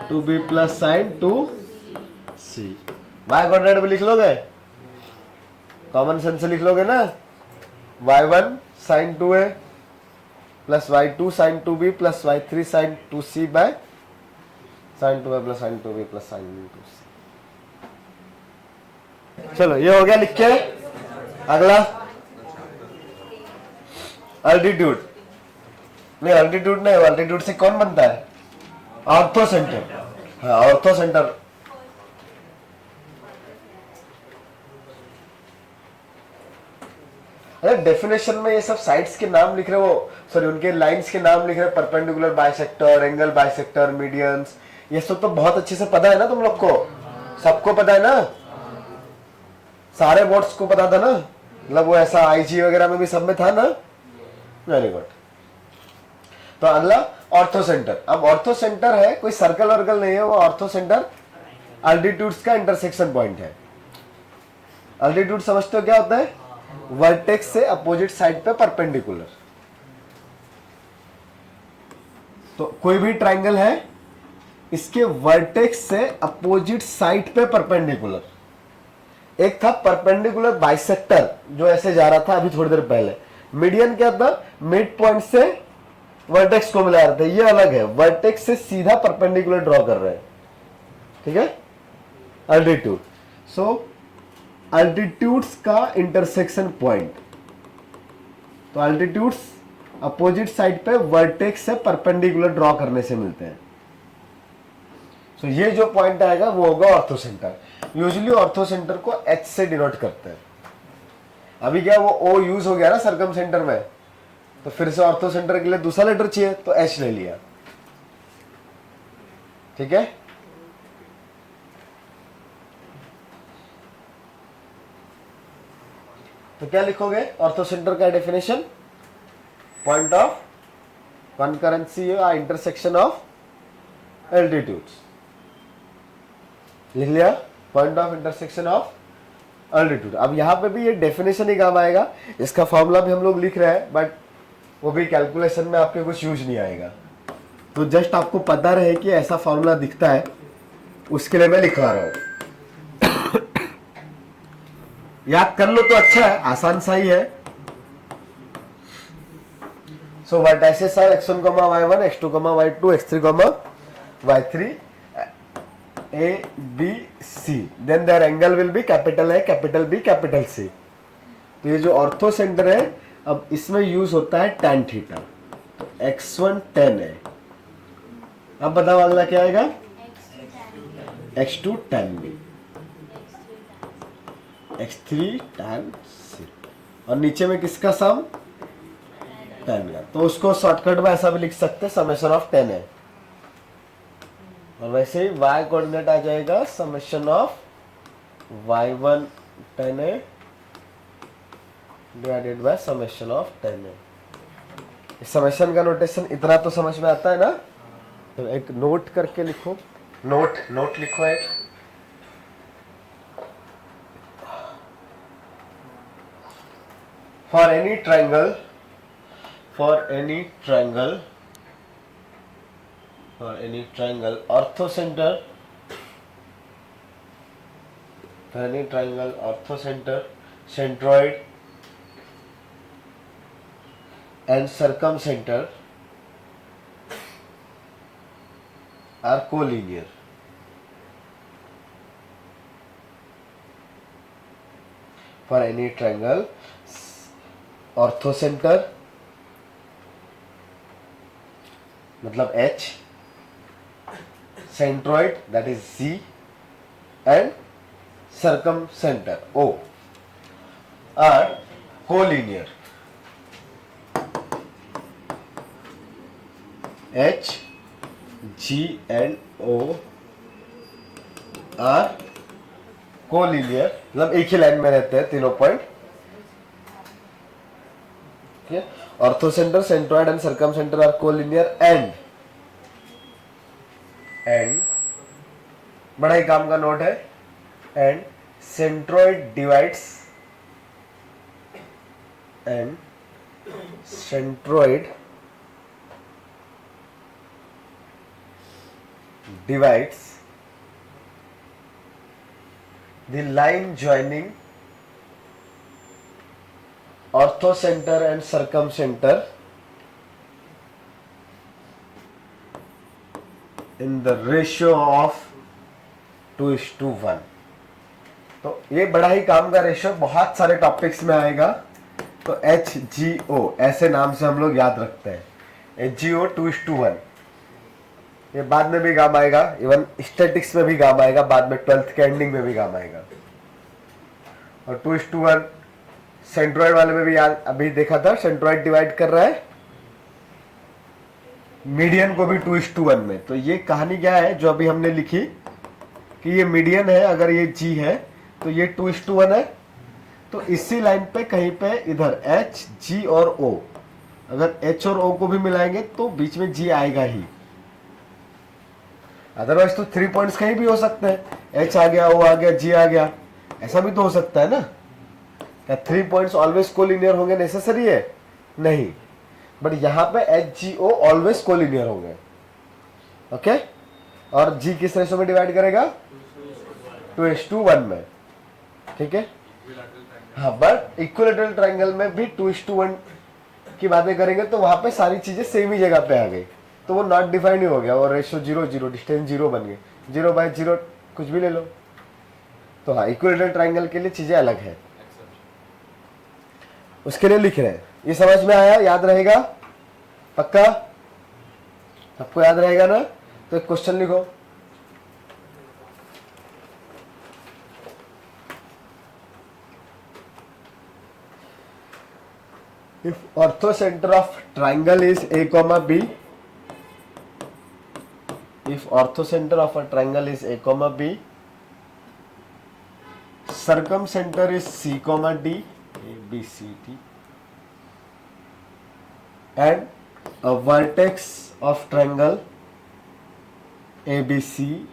2b plus sine 2c। Y coordinate में लिख लोगे, कॉमन सेंस से लिख लोगे ना, y1 sine 2a plus y2 sine 2b plus y3 sine 2c by sine 2a plus sine 2b plus sine 2c। चलो ये हो गया लिख के। अगला अल्टीट्यूड, नहीं अल्टीट्यूड नहीं, अल्टीट्यूड से कौन बनता है? Ortho centre. हाँ ऑर्थो सेंटर। अरे डेफिनेशन में ये सब साइड्स के नाम लिख रहे हो, सॉरी उनके लाइंस के नाम लिख रहे, perpendicular bisector, angle bisector, medians, ये सब तो बहुत अच्छे से पता है ना तुम लोग को, सबको पता है ना, सारे बोर्ड्स को पता था ना, मतलब वो ऐसा आईजी वगैरह में भी सब में था ना। Very good. तो अगला ऑर्थो सेंटर। अब ऑर्थो सेंटर है, कोई सर्कल वर्कल नहीं है, वो ऑर्थो सेंटर अल्टीट्यूड्स का इंटरसेक्शन पॉइंट है। अल्टीट्यूड समझते हो क्या होता है? वर्टेक्स से अपोजिट साइड पे परपेंडिकुलर। तो कोई भी ट्राइंगल है, इसके वर्टेक्स से अपोजिट साइड पे परपेंडिकुलर। एक था परपेंडिकुलर बाइसेक्टर जो ऐसे जा रहा था अभी थोड़ी देर पहले। मीडियन क्या था? मिड पॉइंट से वर्टेक्स को मिला रहा था, ये अलग है, वर्टेक्स से सीधा परपेंडिकुलर ड्रॉ कर रहे हैं, ठीक है। अल्टीट्यूड, सो अल्टीट्यूड्स का इंटरसेक्शन पॉइंट। तो अल्टीट्यूड्स अपोजिट साइड पे वर्टेक्स से परपेंडिकुलर ड्रॉ करने से मिलते हैं। सो ये जो पॉइंट आएगा वो होगा ortho centre. Usually ortho centre को एच से डिनोट करते हैं। अभी क्या वो ओ यूज हो गया ना सर्कम सेंटर में, तो फिर से ऑर्थो सेंटर के लिए दूसरा लेटर चाहिए तो एच ले लिया, ठीक है। तो क्या लिखोगे ऑर्थो सेंटर का डेफिनेशन? पॉइंट ऑफ कॉन्करेंसी या इंटरसेक्शन ऑफ एल्टीट्यूड्स। लिख लिया, point of intersection of altitude. अब यहां पे भी ये डेफिनेशन ही काम आएगा, इसका फॉर्मूला भी हम लोग लिख रहे हैं, बट वो भी कैलकुलेशन में आपके कुछ यूज नहीं आएगा। तो जस्ट आपको पता रहे कि ऐसा फॉर्मूला दिखता है, उसके लिए मैं लिखवा रहा हूं। याद कर लो तो अच्छा है, आसान सा ही है। So vertices are x1, y1, x2, y2, x3, y3, A, B, C, then their angle will be capital A, capital B, capital C। तो ये जो ऑर्थो सेंटर है, अब इसमें यूज होता है tan थीटा। तो x1 tan है। अब बताओ अगला क्या आएगा? x2 tan B, x3 tan C, और नीचे में किसका सम? tan का। तो उसको शॉर्टकट में ऐसा भी लिख सकते हैं, समेशन ऑफ tan है। और वैसे ही y कोऑर्डिनेट आ जाएगा summation of y1 tan A divided by summation of tan A। Summation का नोटेशन इतना तो समझ में आता है ना। तो एक नोट करके लिखो, नोट लिखो एक। For any triangle orthocenter, centroid and circumcenter are collinear. For any triangle, orthocenter मतलब H, centroid that is Z, and circumcenter O are collinear. H, G and O are collinear, मतलब एक ही line में रहते हैं तीनों point. ठीक है. Orthocentre, centroid and circumcentre are collinear and बड़ा ही काम का नोट है, and centroid divides the line joining orthocenter and circumcenter in the ratio of 2:1. तो ये बड़ा ही काम का रेशियो बहुत सारे टॉपिक्स में आएगा. तो HGO ऐसे नाम से हम लोग याद रखते हैं. HGO 2:1 ये बाद में भी काम आएगा, इवन स्टैटिक्स में भी काम आएगा, बाद में 12th के एंडिंग में भी काम आएगा. और 2:1 सेंट्रॉइड वाले में भी याद अभी देखा था, सेंट्रॉइड डिवाइड कर रहा है मीडियन को भी 2:1 में. तो ये कहानी क्या है जो अभी हमने लिखी कि ये मीडियन है, अगर ये G है तो ये 2:1 है. तो इसी लाइन पे कहीं पे इधर H, G और O, अगर H और O को भी मिलाएंगे तो बीच में G आएगा ही. अदरवाइज तो 3 पॉइंट्स कहीं भी हो सकते हैं, H आ गया, O आ गया, G आ गया, ऐसा भी तो हो सकता है ना. क्या 3 पॉइंट्स ऑलवेज कोलिनियर होंगे नेसेसरी है? नहीं. बट यहां पे HGO ऑलवेज कोलिनियर होंगे. ओके. और G किस रेशो में डिवाइड करेगा? 2:1 में. ठीक है. हाँ, बट इक्विलैटरल ट्रायंगल में भी 2:1 की बातें करेंगे तो वहां पे सारी चीजें सेम ही जगह पे आ गई, तो वो नॉट डिफाइंड ही हो गया, और रेशियो 0-0, डिस्टेंस 0 बन गए. 0/0 कुछ भी ले लो. तो हाँ, इक्विलैटरल ट्रायंगल के लिए चीजें अलग है, उसके लिए लिख रहे हैं. ये समझ में आया? याद रहेगा? पक्का सबको याद रहेगा ना? तो एक क्वेश्चन लिखो. If orthocenter of triangle is A, B, if orthocenter of a triangle is A, B, circumcenter is C, D, A, B, C, D, and a vertex of triangle ABC,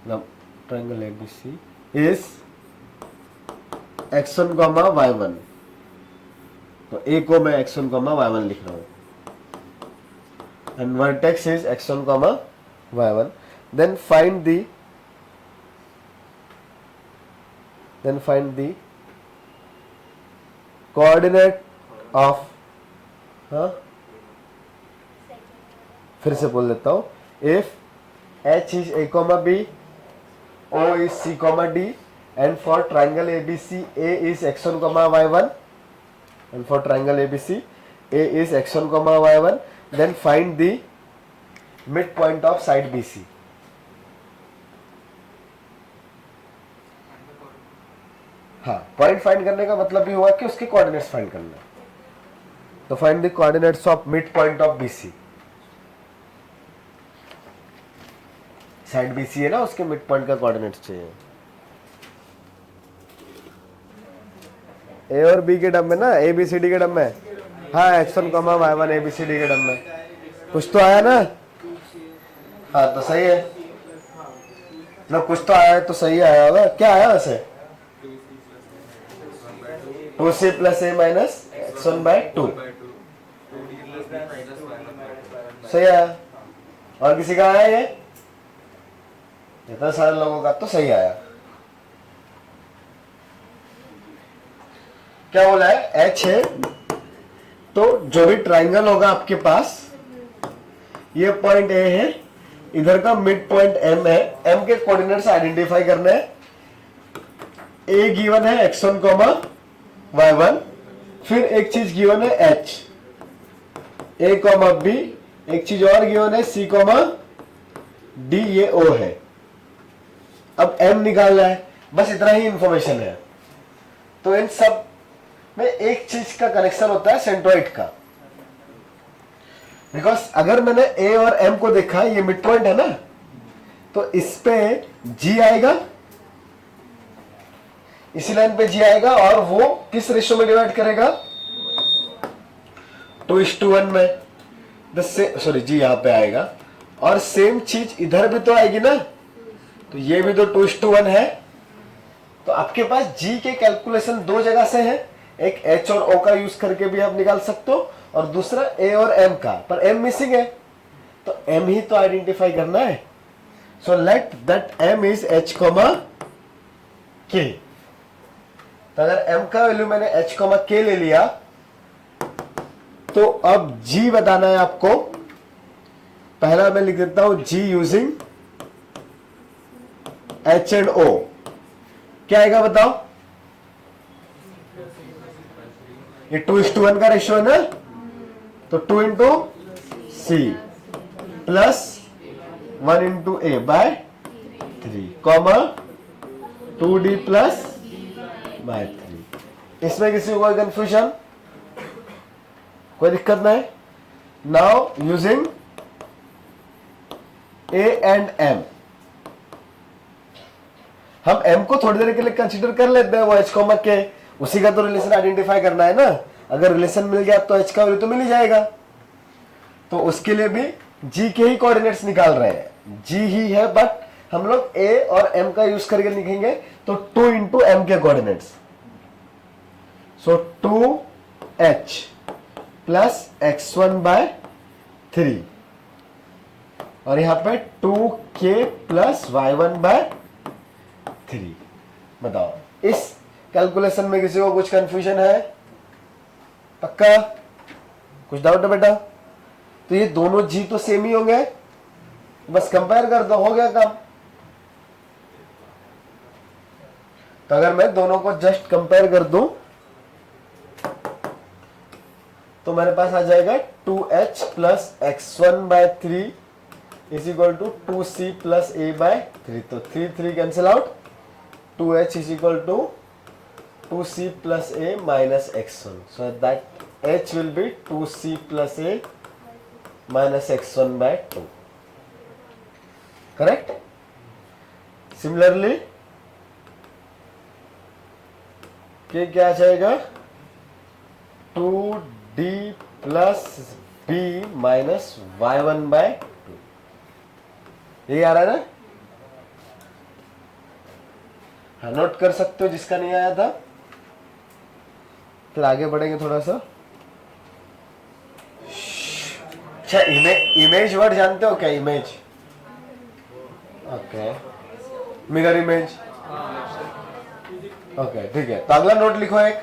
now triangle ABC is x1, y1. तो A को मैं x1, y1 लिख रहा हूं, and vertex is x1, y1. Then find the coordinate of, फिर से बोल देता हूं. If H is A, B, O is C, D, and for triangle ABC A is x1, y1, and for triangle ABC A is x1, y1, then find the midpoint of side BC. हाँ, point find करने का मतलब भी हुआ कि उसके coordinates find करना. तो find the coordinates of mid point of BC. Side BC है ना, उसके मिड पॉइंट का कोऑर्डिनेट्स चाहिए. A और B के टर्म में ना, ABCD के टर्म में. हाँ, x1, y1 ABCD के टर्म में कुछ तो आया ना. हाँ, तो सही है ना, कुछ तो आया है तो सही आया होगा. क्या आया वैसे? 2C + A - x1/2 सही आया. और किसी का आया? ये इतना सारे लोगों का तो सही आया. क्या बोला है? H है, तो जो भी ट्राइंगल होगा आपके पास, ये पॉइंट A है, इधर का मिड पॉइंट M है. M के कोऑर्डिनेट्स आइडेंटिफाई करने हैं. A गिवन है x1, y1. फिर एक चीज गिवन है H, A, B. एक चीज और गिवन है C, D, ये O है. अब m निकालना है, बस इतना ही इंफॉर्मेशन है। तो इन सब में एक चीज का कनेक्शन होता है सेंट्रोइड का, बिकॉज अगर मैंने a और m को देखा, ये मिड पॉइंट है ना, तो इस पे g आएगा, इसी लाइन पे g आएगा, और वो किस रेशियो में डिवाइड करेगा, 2:1 में। सॉरी g यहां पे आएगा, और सेम चीज इधर भी तो आएगी ना, तो ये भी तो 2:1 है। तो आपके पास g के कैलकुलेशन दो जगह से है, एक h और o का यूज करके भी आप निकाल सकते हो, और दूसरा a और m का, पर m मिसिंग है, तो m ही तो आइडेंटिफाई करना है। So let that m is h, k। तो अगर m का वैल्यू मैंने h, k ले लिया, तो अब g बताना है आपको। पहला मैं लिख देता हूं g using h and o। क्या आएगा बताओ, ये 2:1 का रेशियो है ना, तो 2 into C plus 1 into A by 3 comma 2d plus by 3। इसमें किसी को कोई कंफ्यूजन, कोई दिक्कत नहीं। Now using a and m, हम m को थोड़ी देर के लिए कंसीडर कर लेते हैं, वो h, k, उसी का तो रिलेशन आइडेंटिफाई करना है ना। अगर रिलेशन मिल गया तो h का वैल्यू तो मिल ही जाएगा। तो उसके लिए भी g के ही कोऑर्डिनेट्स निकाल रहे हैं, g ही है, बट हम लोग a और m का यूज करके लिखेंगे, तो 2 इंटू m के coordinates, so 2h plus x1 by 3, और यहां पे 2k प्लस y1 बाय 3। बताओ, इस कैलकुलेशन में किसी को कुछ कंफ्यूजन है? पक्का? कुछ डाउट है बेटा? तो ये दोनों जी तो सेम ही होंगे, बस कंपेयर कर दो, हो गया काम। तो अगर मैं दोनों को जस्ट कंपेयर कर दूं, तो मेरे पास आ जाएगा 2h plus x1 by 3 is equal to 2c plus a by 3। तो 3 cancel out, 2h is equal to 2c plus a minus x1, so that h will be 2c plus a minus x1 by 2। Correct? Similarly क्या आ जाएगा, 2d plus b minus y1 bye 2। यही आ रहा है ना? हाँ, note कर सकते हो जिसका नहीं आया था। फिर आगे बढ़ेंगे थोड़ा सा। अच्छा, इमेज वर्ड जानते हो क्या? Image, okay, mirror image, okay, ठीक है। तो अगला नोट लिखो एक,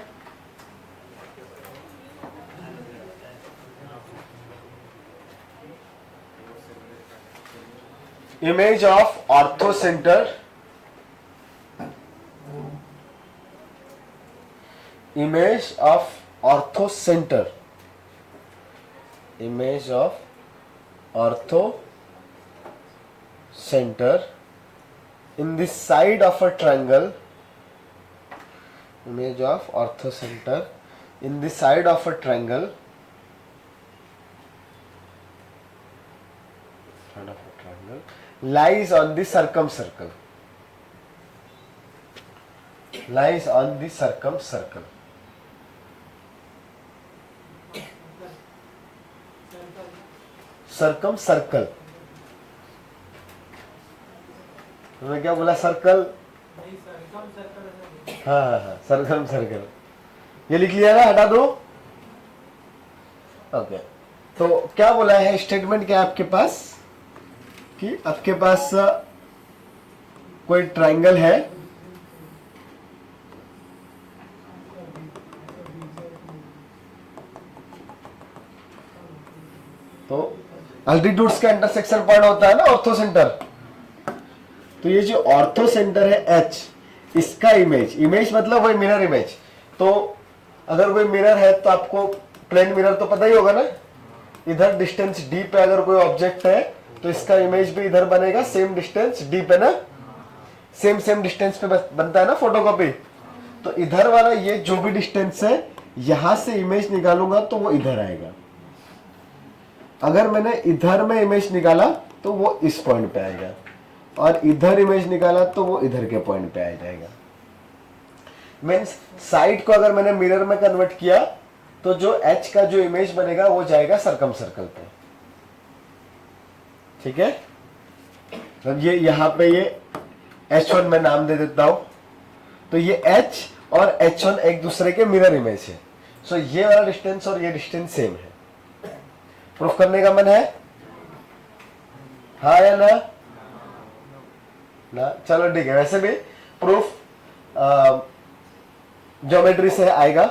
image of orthocentre, image of orthocentre, image of orthocentre in the side of a triangle, image of orthocenter in the side of a triangle, lies on the circumcircle, lies on the circumcircle. circumcircle, तुमने क्या बोला? Circle? हाँ हाँ हाँ, circum circle, ये लिख लिया ना, हटा दो। ओके, तो क्या बोला है, स्टेटमेंट क्या है आपके पास, कि आपके पास कोई ट्रायंगल है, तो अल्टीट्यूड्स का इंटरसेक्शन पॉइंट होता है ना ऑर्थोसेंटर। तो ये जो ऑर्थोसेंटर है H, इसका इमेज, इमेज मतलब वही मिरर इमेज। तो अगर कोई मिरर है तो आपको प्लेन मिरर तो पता ही होगा ना, इधर डिस्टेंस d पे अगर कोई ऑब्जेक्ट है तो इसका इमेज भी इधर बनेगा सेम डिस्टेंस d पे ना। सेम सेम डिस्टेंस पे बनता है ना फोटोकॉपी। तो इधर वाला ये जो भी डिस्टेंस है, यहां से इमेज निकालूंगा तो वो इधर आएगा। अगर मैंने इधर में इमेज निकाला तो वो इस पॉइंट पे आएगा, और इधर इमेज निकाला तो वो इधर के पॉइंट पे आ जाएगा। मीन्स साइड को अगर मैंने मिरर में कन्वर्ट किया तो जो एच का जो इमेज बनेगा वो जाएगा सर्कम सर्कल पे। ठीक है, तो ये यहां पे ये H1 में नाम दे देता हूं। तो ये H और H1 एक दूसरे के मिरर इमेज है। सो ये वाला डिस्टेंस और ये डिस्टेंस सेम है। प्रूफ करने का मन है? हाँ या ना? ना, चलो ठीक है। वैसे भी प्रूफ ज्योमेट्री से आएगा,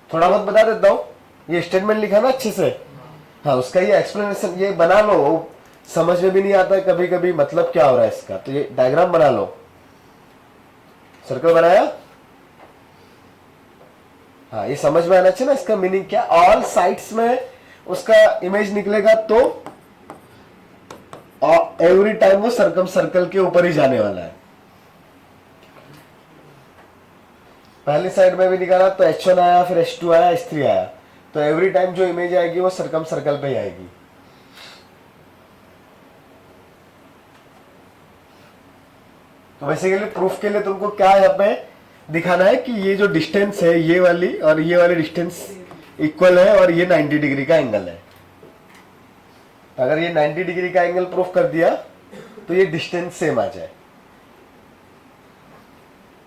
थोड़ा बहुत बता देता हूं। ये स्टेटमेंट लिखा ना अच्छे से, हाँ उसका ये एक्सप्लेनेशन ये बना लो। समझ में भी नहीं आता है कभी कभी मतलब क्या हो रहा है इसका, तो ये डायग्राम बना लो। सर्कल बनाया, हाँ ये समझ में आना चाहिए ना इसका मीनिंग क्या। ऑल साइड्स में उसका इमेज निकलेगा तो एवरी टाइम वो सर्कम सर्कल के ऊपर ही जाने वाला है। पहली साइड में भी निकाला तो H1 आया, फिर H2 आया, H3 आया, तो एवरी टाइम जो इमेज आएगी वो सर्कम सर्कल पे ही आएगी। तो बेसिकली प्रूफ के लिए तुमको क्या यहाँ पे दिखाना है कि ये जो डिस्टेंस है ये वाली और ये वाली डिस्टेंस इक्वल है और ये 90 डिग्री का एंगल है। अगर ये 90 डिग्री का एंगल प्रूफ कर दिया तो ये डिस्टेंस सेम आ जाए,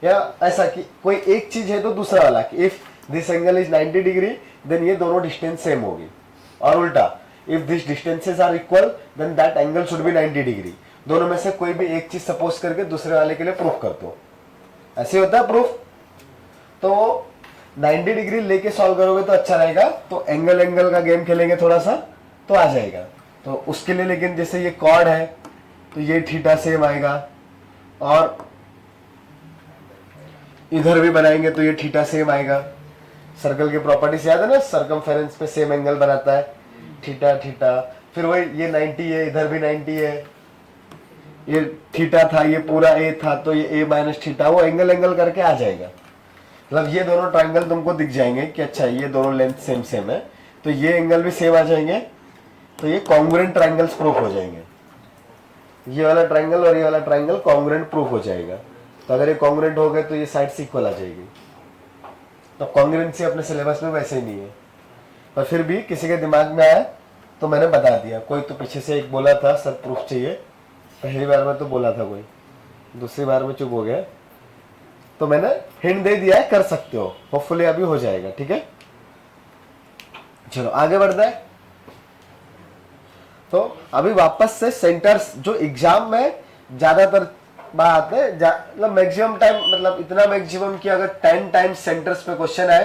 या ऐसा कि कोई एक चीज है तो दूसरा वाला कि if this angle is 90 degree then ये दोनों डिस्टेंस सेम होगी, और उल्टा if this distances are equal then that angle should be 90 degree. दोनों में से कोई भी एक चीज सपोज करके दूसरे वाले के लिए प्रूफ कर दो, ऐसे होता है प्रूफ। तो 90 डिग्री लेके सॉल्व करोगे तो अच्छा रहेगा, तो एंगल एंगल का गेम खेलेंगे थोड़ा सा तो आ जाएगा। तो उसके लिए लेकिन जैसे ये कॉर्ड है तो ये थीटा सेम आएगा, और इधर भी बनाएंगे तो ये थीटा सेम आएगा। सर्कल की प्रॉपर्टीज याद है ना, सर्कमफेरेंस पे सेम एंगल बनाता है, थीटा थीटा। फिर वही ये 90 है, इधर भी 90 है, ये थीटा था, ये पूरा ए था, तो ये ए माइनस थीटा, वो एंगल एंगल करके आ जाएगा। मतलब ये दोनों ट्राइंगल तुमको दिख जाएंगे कि अच्छा ये दोनों लेंथ सेम सेम है, तो ये एंगल भी सेम आ जाएंगे, तो ये कॉन्ग्रुएंट ट्राइंगल्स प्रूफ हो जाएंगे। ये वाला ट्राइंगल और ये वाला ट्राइंगल कॉन्ग्रुएंट प्रूफ हो जाएगा। तो अगर ये कॉन्ग्रुएंट हो गए तो ये साइड इक्वल आ जाएगी। तो कॉन्ग्रुएंसी अपने सिलेबस में वैसे ही नहीं है, पर फिर भी किसी के दिमाग में आया तो मैंने बता दिया। कोई तो पीछे से एक बोला था सर प्रूफ चाहिए, पहली बार में तो बोला था कोई, दूसरी बार में चुप हो गया, तो मैंने हिंट दे दिया है, कर सकते हो, होपफुली अभी हो जाएगा। ठीक है, चलो आगे बढ़ता है। तो अभी वापस से सेंटर्स जो एग्जाम में ज्यादातर बात है, मतलब मैक्सिमम टाइम, मतलब इतना मैक्सिमम कि अगर 10 टाइम्स सेंटर्स पे क्वेश्चन आए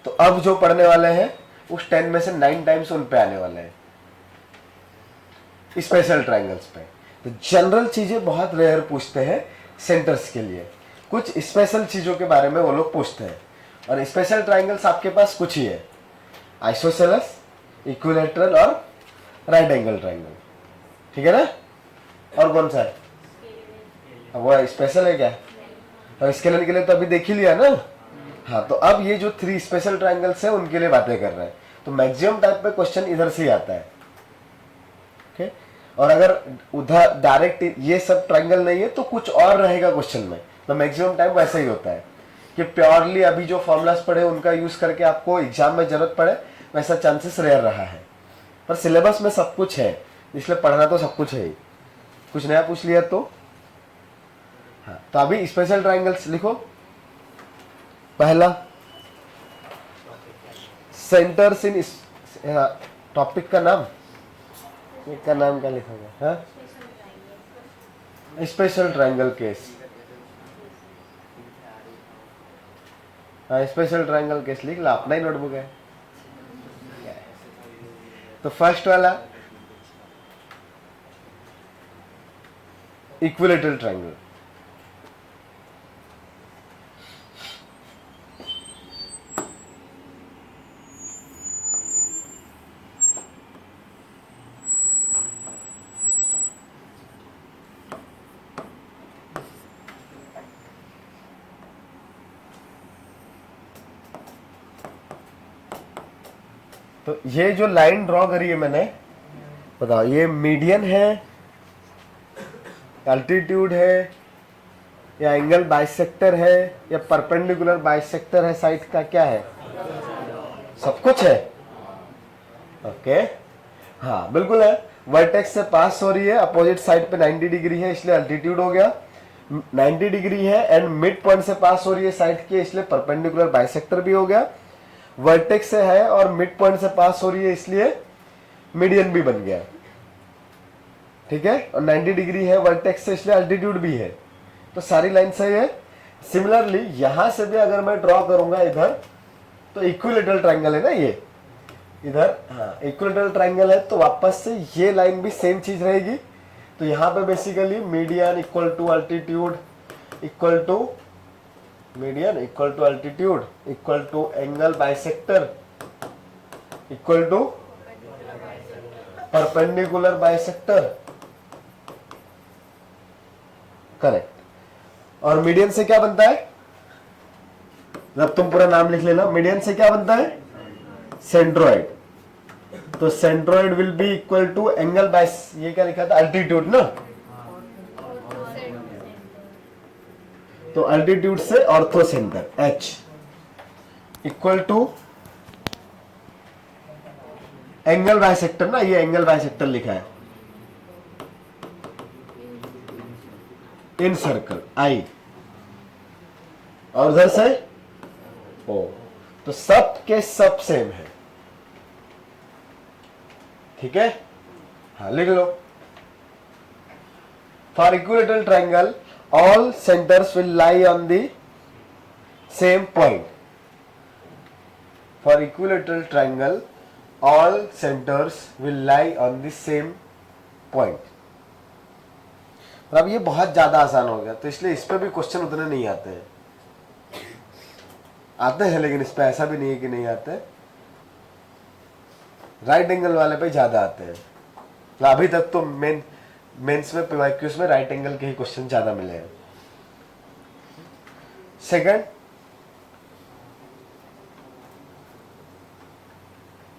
तो अब जो पढ़ने वाले हैं उस 10 में से 9 टाइम्स उन पे आने वाले हैं, स्पेशल ट्रायंगल्स पे। तो जनरल चीजें बहुत रेयर पूछते हैं सेंटर्स के लिए, कुछ स्पेशल चीजों के बारे में वो लोग पूछते हैं। और स्पेशल ट्रायंगल्स आपके पास कुछ ही है, आइसोसेलेस, इक्विलैटरल और राइट एंगल ट्रायंगल। ठीक है ना, और कौन सा है? वो स्पेशल है क्या? तो स्केलर के लिए तो अभी देख ही लिया ना। हाँ, तो अब ये जो 3 स्पेशल ट्रायंगल्स है उनके लिए बातें कर रहे हैं। तो मैक्सिमम टाइप पे क्वेश्चन इधर से ही आता है। ठीक, और अगर उधर डायरेक्ट ये सब ट्रायंगल नहीं है तो कुछ और रहेगा क्वेश्चन में। तो मैक्सिमम टाइम वैसा ही होता है कि प्योरली अभी जो फॉर्मूलाज पढ़े उनका यूज करके आपको एग्जाम में जरूरत पड़े, वैसा चांसेस रेयर रहा है। पर सिलेबस में सब कुछ है, इसलिए पढ़ना तो सब कुछ है ही। कुछ नया पूछ लिया तो हाँ, तो अभी स्पेशल ट्रायंगल्स लिखो। पहला सेंटर्स इन, टॉपिक का नाम, का नाम क्या लिखोगे? हाँ, स्पेशल ट्रायंगल केस। हाँ, स्पेशल ट्रायंगल केस लिख ला, अपना ही नोटबुक है। तो फर्स्ट वाला इक्विलैटरल ट्रायंगल। तो ये जो लाइन ड्रॉ करी है मैंने, बताओ ये मीडियन है, एल्टीट्यूड है, या एंगल बाइसेक्टर है, या परपेंडिकुलर बाइसेक्टर है साइड का, क्या है? सब कुछ है। ओके हाँ बिल्कुल है। वर्टेक्स से पास हो रही है, अपोजिट साइड पे 90 डिग्री है इसलिए एल्टीट्यूड हो गया। 90 डिग्री है एंड मिड पॉइंट से पास हो रही है साइड की इसलिए परपेंडिकुलर बाइसेक्टर भी हो गया। वर्टेक्स से है और मिड पॉइंट से पास हो रही है इसलिए मीडियन भी बन गया। ठीक है, और 90 डिग्री है वर्टेक्स से इसलिए एल्टीट्यूड भी है। तो सारी लाइन सही है। सिमिलरली यहां से भी अगर मैं ड्रॉ करूंगा इधर, तो इक्विलेटरल ट्रायंगल है ना ये इधर, हाँ इक्विलेटरल ट्रायंगल है, तो वापस से ये लाइन भी सेम चीज रहेगी। तो यहाँ पे basically median equal to altitude equal to median equal to altitude equal to angle bisector equal to perpendicular bisector. Correct. और मीडियन से क्या बनता है? जब तुम पूरा नाम लिख लेना, मीडियन से क्या बनता है? सेंट्रोइड। तो centroid will be equal to angle bis, ये क्या लिखा था? अल्टीट्यूड ना। तो अल्टीट्यूड से orthocentre H equal to angle bisector ना, ये एंगल बाइसेक्टर लिखा है इन सर्कल I, और उधर से O। तो सब के सब सेम है। ठीक है, हाँ लिख लो। For equilateral triangle all centers will lie on the same point. For equilateral triangle all centers will lie on the same point. अब ये बहुत ज्यादा आसान हो गया, तो इसलिए इस पे भी क्वेश्चन उतने नहीं आते हैं। आते हैं लेकिन इस पे ऐसा भी नहीं है कि नहीं आते। राइट एंगल वाले पे ज्यादा आते हैं। तो अभी तक तो मेंस में पीवाईक्यूज में राइट एंगल के ही क्वेश्चन ज्यादा मिले हैं। Second,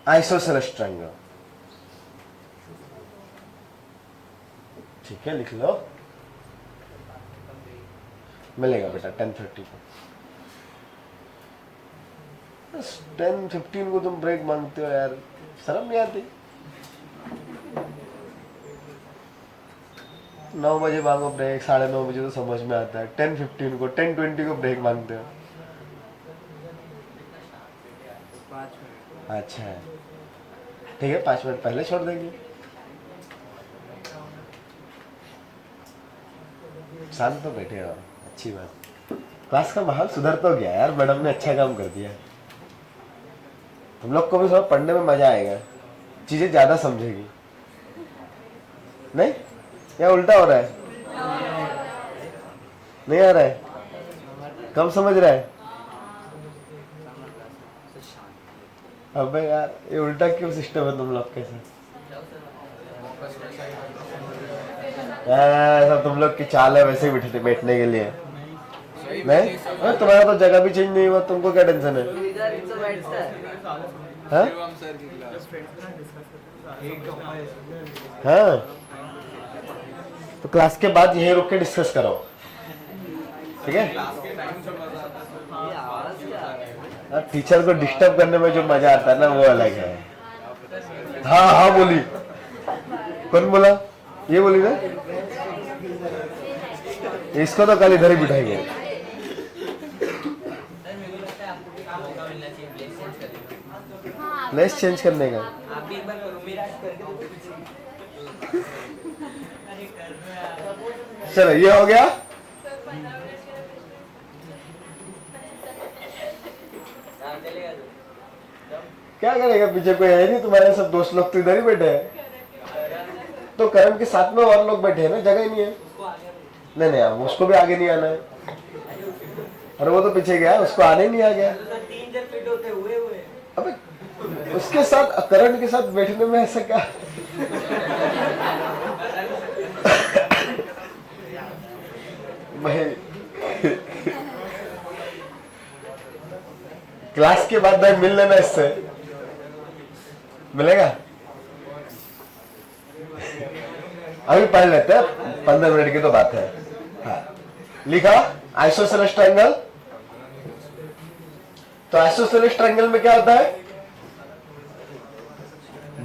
isosceles triangle. ठीक है, लिख लो, मिलेगा बेटा 10:30 को। 10:15 को तुम ब्रेक मांगते हो यार, शर्म नहीं आती? 9 बजे मांगो ब्रेक, 9:30 बजे तो समझ में आता है। 10:15 को 10:20 को ब्रेक मांगते हो। अच्छा है, ठीक है, 5 मिनट पहले छोड़ देंगे। शांत तो बैठे हो, अच्छी बात। क्लास का माहौल सुधर तो गया यार, मैडम ने अच्छा काम कर दिया। तुम लोग को भी थोड़ा पढ़ने में मजा आएगा, चीजें ज्यादा समझेगी। नहीं, या उल्टा हो रहा है? नहीं आ रहा है? कम समझ रहा है? अबे यार, ये उल्टा क्यों सिस्टम है तुम लोग के साथ? सब तुम लोग की चाल है वैसे ही बैठने के लिए। नहीं, तुम्हारा तो जगह भी चेंज नहीं हुआ, तुमको क्या टेंशन है? हाँ? हाँ, तो क्लास के बाद यहीं रुक के डिस्कस करो, ठीक है? टीचर को डिस्टर्ब करने में जो मजा आता है ना, वो अलग है। हाँ हाँ बोली, कौन बोला? ये बोली ना, इसको तो कल इधर ही बिठाएंगे। प्लेस चेंज करने का चलो, ये हो गया। क्या करेगा, पीछे कोई है नहीं तुम्हारे, सब दोस्त लोग तो इधर ही बैठे हैं। तो करम के साथ में और लोग बैठे हैं ना, जगह ही नहीं है। नहीं नहीं, अब उसको भी आगे नहीं आना है। अरे वो तो पीछे गया, उसको आने ही नहीं आ गया। अबे उसके साथ, करण के साथ बैठने में ऐसा क्या? क्लास के बाद भाई मिल लेना इससे, मिलेगा? अभी पढ़ लेते हैं, 15 मिनट की तो बात है। हाँ, लिखा आइसोसेलेस ट्रायंगल। तो आइसोसेलेस ट्रायंगल में क्या होता है,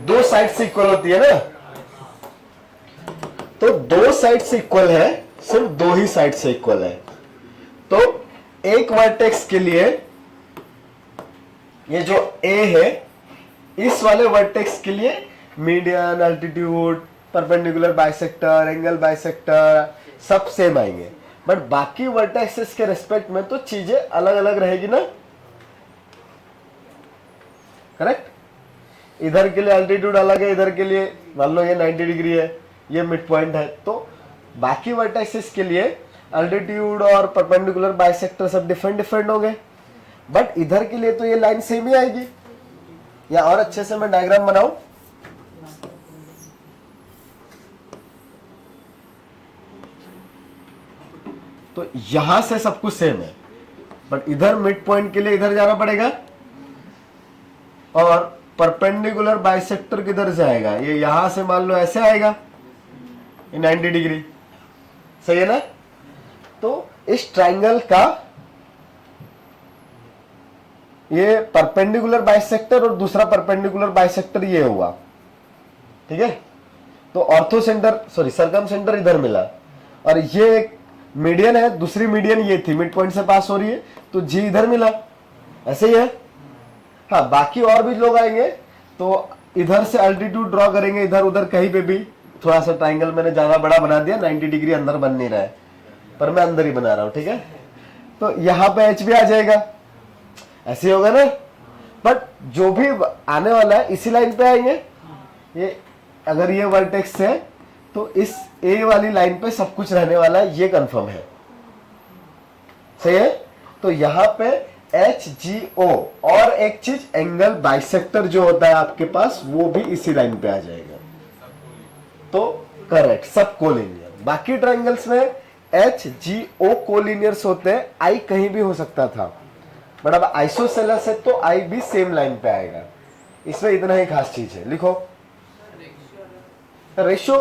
दो साइड से इक्वल होती है ना, तो दो साइड से इक्वल है, सिर्फ दो ही साइड से इक्वल है। तो एक वर्टेक्स के लिए ये जो ए है, इस वाले वर्टेक्स के लिए median, altitude, perpendicular bisector, angle bisector सब सेम आएंगे, बट बाकी वर्टेक्सेस के रिस्पेक्ट में तो चीजें अलग अलग रहेगी ना, करेक्ट? इधर के लिए अल्टीट्यूड अलग है, इधर के लिए मान लो ये 90 डिग्री है, ये मिड पॉइंट है, तो बाकी वर्टेक्सेस के लिए अल्टीट्यूड और परपेंडिकुलर बाइसेक्टर सब डिफरेंट डिफरेंट होंगे, बट इधर के लिए तो ये लाइन सेम ही आएगी। या और अच्छे से मैं डायग्राम बनाऊं, तो यहां से सब कुछ सेम है, बट इधर मिड पॉइंट के लिए इधर जाना पड़ेगा, और परपेंडिकुलर बाइसेक्टर किधर से आएगा, ये यहां से मान लो ऐसे आएगा, ये 90 डिग्री, सही है ना? तो इस ट्रायंगल का ये परपेंडिकुलर बाइसेक्टर और दूसरा परपेंडिकुलर बाइसेक्टर ये हुआ, ठीक है? तो ortho centre, sorry circum centre इधर मिला, और ये एक मीडियन है, दूसरी मीडियन ये थी, मिड पॉइंट से पास हो रही है, तो जी इधर मिला, ऐसे ही है। हाँ, बाकी और भी लोग आएंगे तो इधर से अल्टीट्यूड ड्रॉ करेंगे, इधर उधर कहीं पे भी। थोड़ा सा ट्रायंगल मैंने ज्यादा बड़ा बना दिया, 90 डिग्री अंदर बन नहीं रहा है, पर मैं अंदर ही बना रहा हूं, ठीक है? तो यहां पे एच भी आ जाएगा, ऐसे होगा ना, बट जो भी आने वाला है इसी लाइन पे आएंगे। ये अगर ये वर्टेक्स है तो इस ए वाली लाइन पे सब कुछ रहने वाला है, ये कंफर्म है, सही है? तो यहां पे एच जी ओ, और एक चीज एंगल बाइसेक्टर जो होता है आपके पास, वो भी इसी लाइन पे आ जाएगा, तो करेक्ट, सब कोलिनियर। बाकी ट्रायंगल्स में एच जी ओ कोलिनियर्स होते हैं, आई कहीं भी हो सकता था, बट अब आइसोसेलेस है तो आई भी सेम लाइन पे आएगा। इसमें इतना ही खास चीज है, लिखो रेशो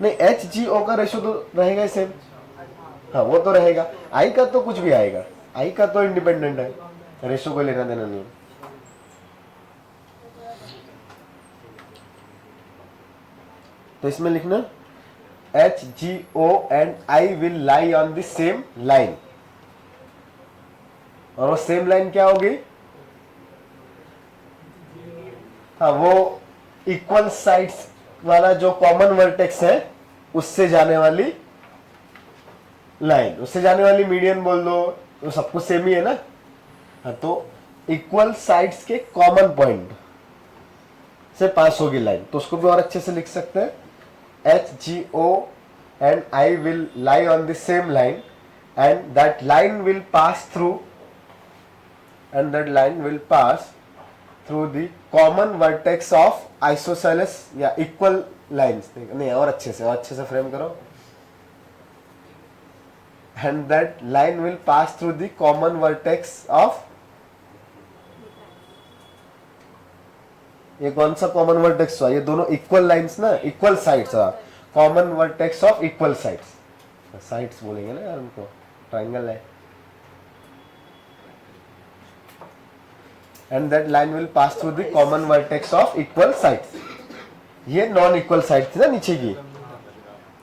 नहीं, एच जी ओ का रेशो तो रहेगा सेम, हाँ वो तो रहेगा। आई का तो कुछ भी आएगा, आई का तो इंडिपेंडेंट है, रेशो को लेना देना नहीं। तो इसमें लिखना H G O and I will lie on the same line, और वो सेम लाइन क्या होगी? हाँ, वो इक्वल साइड्स वाला जो कॉमन वर्टेक्स है उससे जाने वाली लाइन, उससे जाने वाली मीडियन बोल दो, तो सब कुछ सेम ही है ना। हाँ, तो इक्वल साइड्स के कॉमन पॉइंट से पास होगी लाइन, तो उसको भी और अच्छे से लिख सकते हैं, H G O and I will lie on the same line, and that line will pass through, and that line will pass through the common vertex of isosceles या equal lines। नहीं, और अच्छे से फ्रेम करो, and that line will pass through the common vertex of, ये कौन सा common vertex हुआ? ये दोनों इक्वल लाइंस ना, equal sides, common vertex of equal sides, sides बोलेंगे ना यार उनको, ट्रायंगल है, and that line will pass through the common vertex of equal sides। ये नॉन इक्वल साइड थी ना नीचे की,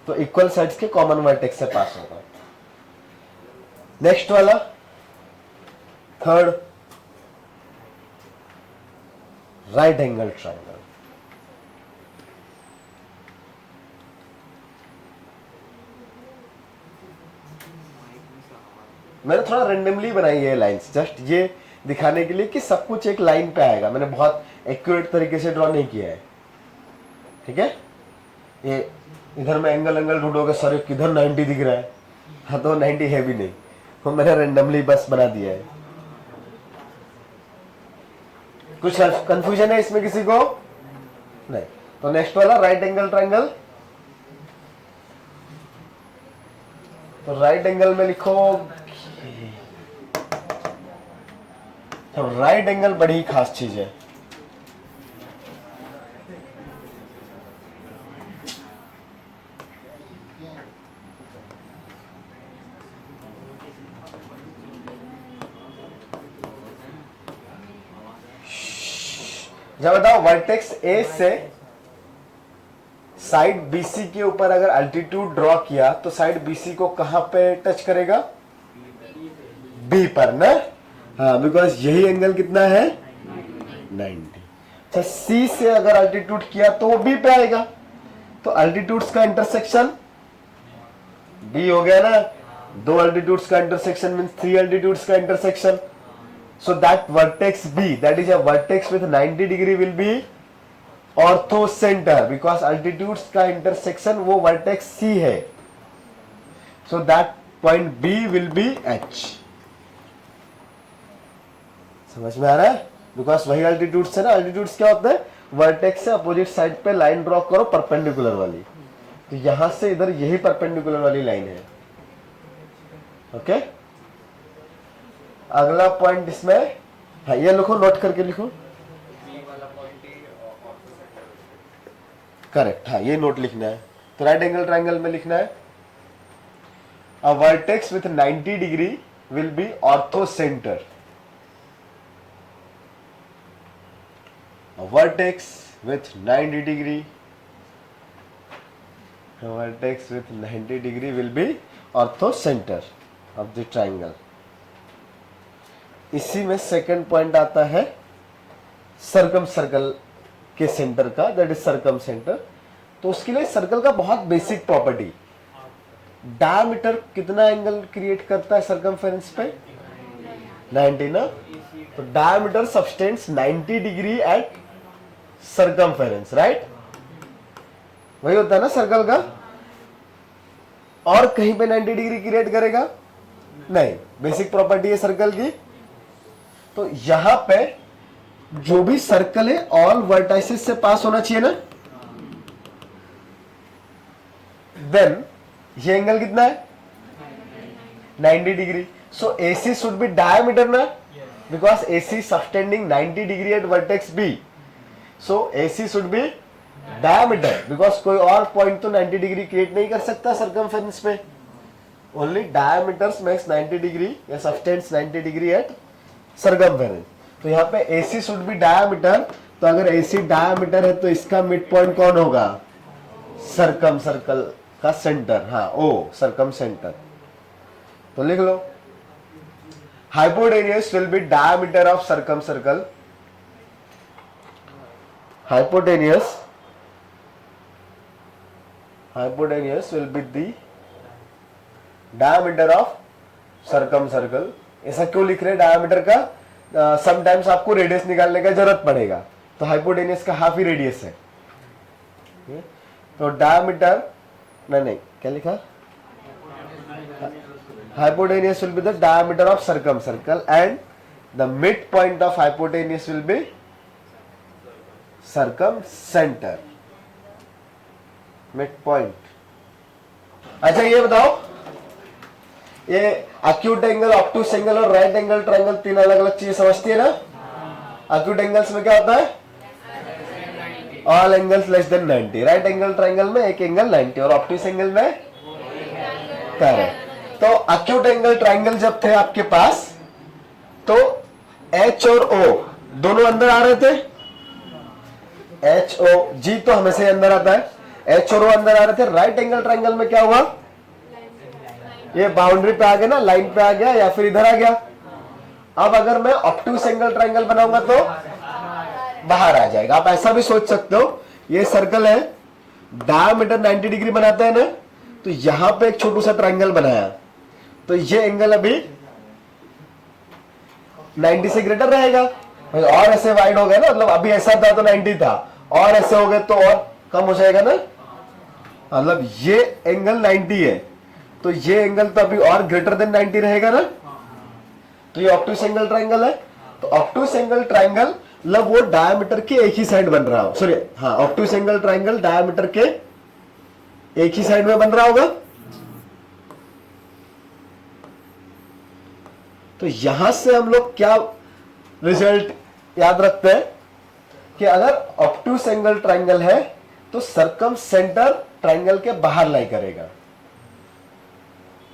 तो इक्वल साइड्स के कॉमन वर्टेक्स से पास होगा। नेक्स्ट वाला थर्ड, राइट एंगल ट्रायंगल। मैंने थोड़ा रेंडमली बनाई है लाइंस, जस्ट ये दिखाने के लिए कि सब कुछ एक लाइन पे आएगा, मैंने बहुत एक्यूरेट तरीके से ड्रॉ नहीं किया है, ठीक है? ये इधर में एंगल ढूंढोगे, सर किधर 90 दिख रहा है, हाँ तो 90 है भी नहीं, तो मैंने रेंडमली बस बना दिया है। कुछ कंफ्यूजन है इसमें किसी को? नहीं। तो नेक्स्ट वाला राइट एंगल ट्रायंगल, तो राइट एंगल में लिखो, तो राइट एंगल बड़ी खास चीज है। जब बताओ वर्टेक्स ए से साइड बीसी के ऊपर अगर अल्टीट्यूड ड्रॉ किया तो साइड बीसी को कहां पे टच करेगा? बी पर ना। हाँ, बिकॉज यही एंगल कितना है? 90। अच्छा, सी से अगर अल्टीट्यूड किया तो वो बी पे आएगा, तो अल्टीट्यूड्स का इंटरसेक्शन बी हो गया ना। 2 अल्टीट्यूड्स का इंटरसेक्शन मींस 3 अल्टीट्यूड्स का intersection. So that vertex B, that is a vertex with 90 degree will be orthocentre, because altitudes का इंटरसेक्शन वो वर्टेक्स सी है। So that point B will be H. समझ में आ रहा है? Because वही altitudes है ना। अल्टीट्यूड्स क्या होता है? वर्टेक्स से अपोजिट साइड पे लाइन ड्रॉ करो परपेंडिकुलर वाली, तो यहां से इधर यही परपेंडिकुलर वाली लाइन है। ओके, अगला पॉइंट इसमें, हाँ ये लिखो, नोट करके लिखो। करेक्ट, हाँ ये नोट लिखना है। तो राइट एंगल ट्रायंगल में लिखना है अ vertex with 90 degree will be ortho centre. A vertex with 90 degree, a vertex with 90 degree will be ortho center of the triangle. इसी में सेकंड पॉइंट आता है सर्कम सर्कल के सेंटर का, दैट इज सर्कम सेंटर। तो उसके लिए circle का बहुत बेसिक प्रॉपर्टी, डायमीटर कितना एंगल क्रिएट करता है सर्कमफेरेंस पे? 90 ना। तो diameter subtends 90 degree eight circumference, right? वही होता है ना सर्कल का। और कहीं पे 90 डिग्री क्रिएट करेगा? नहीं, बेसिक प्रॉपर्टी है सर्कल की। तो यहां पे जो भी सर्कल है ऑल वर्टाइसेस से पास होना चाहिए ना। देन ये एंगल कितना है? 90 degree. So AC should be diameter ना, because AC subtending 90 degree at vertex B. So AC should be diameter, because कोई और पॉइंट तो 90 डिग्री क्रिएट नहीं कर सकता सर्कमफेरेंस पे। ओनली डायमीटर्स मेक्स 90 डिग्री या सबटेंड्स 90 डिग्री एट सर्कमफेरेंस। तो यहाँ पे AC शुड बी डायमीटर। तो अगर AC डायमीटर है तो इसका मिड पॉइंट कौन होगा? सर्कम सर्कल का सेंटर, हाँ O, सर्कम सेंटर। तो लिख लो hypotenuse will be diameter of circumcircle. Hypotenuse will be the diameter of circumcircle। ऐसा क्यों लिख रहे हैं डायमीटर का? समटाइम्स आपको रेडियस निकालने का जरूरत पड़ेगा, तो हाइपोटेनियस का हाफ ही रेडियस है। तो डायमीटर नहीं, क्या लिखा? Hypotenuse will be the diameter of circumcircle and the mid point of hypotenuse will be circum centre, mid point. अच्छा ये बताओ, ये एक्यूट एंगल, ऑब्टूस एंगल और राइट एंगल ट्रायंगल तीन अलग अलग चीजें समझती है ना। एक्यूट एंगल्स में क्या होता है? All angles less than 90। Right angle triangle में एक एंगल 90 और ऑब्टूस एंगल में करेक्ट। तो एक्यूट एंगल ट्रायंगल जब थे आपके पास तो H और O दोनों अंदर आ रहे थे। H O G तो हमेशा ही अंदर आता है, H और O अंदर आ रहे थे। राइट एंगल ट्रायंगल में क्या हुआ? ये बाउंड्री पे आ गया ना, लाइन पे आ गया या फिर इधर आ गया। अब अगर मैं ऑब्टूस एंगल ट्रायंगल बनाऊंगा तो बाहर आ जाएगा। आप ऐसा भी सोच सकते हो, ये सर्कल है, डायमीटर 90 डिग्री बनाता है ना, तो यहां पे एक छोटू सा ट्रायंगल बनाया, तो ये एंगल अभी 90 से ग्रेटर रहेगा। और ऐसे वाइड हो गया ना, मतलब अभी ऐसा था तो 90 था, और ऐसे हो गए तो और कम हो जाएगा ना। मतलब ये एंगल 90 है, तो ये एंगल तो अभी और ग्रेटर देन 90 रहेगा ना। तो ये ऑब्टूस एंगल ट्रायंगल है। तो ऑब्टूस एंगल ट्रायंगल मतलब वो डायमीटर के एक ही साइड बन रहा हो, सॉरी हाँ, ऑब्टूस एंगल ट्रायंगल डायमीटर के एक ही साइड में बन रहा होगा। तो यहां से हम लोग क्या रिजल्ट याद रखते हैं कि अगर ऑब्टूस एंगल ट्रायंगल है तो सर्कम सेंटर ट्रायंगल के बाहर लाई करेगा,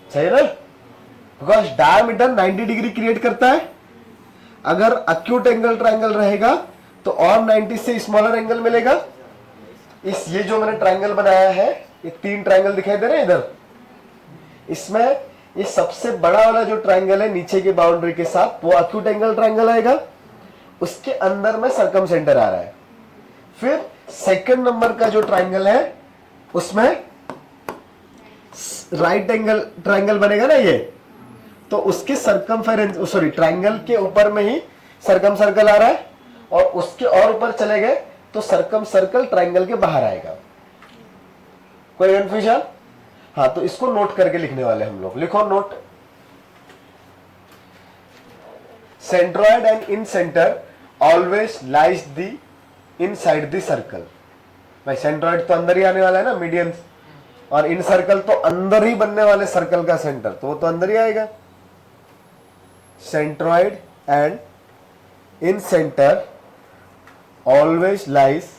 सही ना? बिकॉज डायमीटर 90 डिग्री क्रिएट करता है। अगर एक्यूट एंगल ट्रायंगल रहेगा तो और 90 से स्मॉलर एंगल मिलेगा। इस ये जो मैंने ट्रायंगल बनाया है, ये 3 ट्रायंगल दिखाई दे रहे हैं इधर, इसमें ये सबसे बड़ा वाला जो ट्रायंगल है नीचे की बाउंड्री के साथ, वो एक्यूट एंगल ट्रायंगल आएगा। उसके अंदर में सर्कम सेंटर आ रहा है। फिर सेकंड नंबर का जो ट्रायंगल है उसमें राइट एंगल ट्रायंगल बनेगा ना ये, तो उसके सरकमफेरेंस, सॉरी, ट्रायंगल के ऊपर में ही सर्कम सर्कल आ रहा है, और उसके और ऊपर चले गए तो सर्कम सर्कल ट्रायंगल के बाहर आएगा। कोई कंफ्यूजन? हाँ, तो इसको नोट करके लिखने वाले हम लोग। लिखो note. Centroid and in centre always lies the inside the circle. भाई सेंट्रॉइड तो अंदर ही आने वाला है ना, मीडियन, और इन सर्कल तो अंदर ही बनने वाले सर्कल का सेंटर, तो वो तो अंदर ही आएगा। Centroid and in centre always lies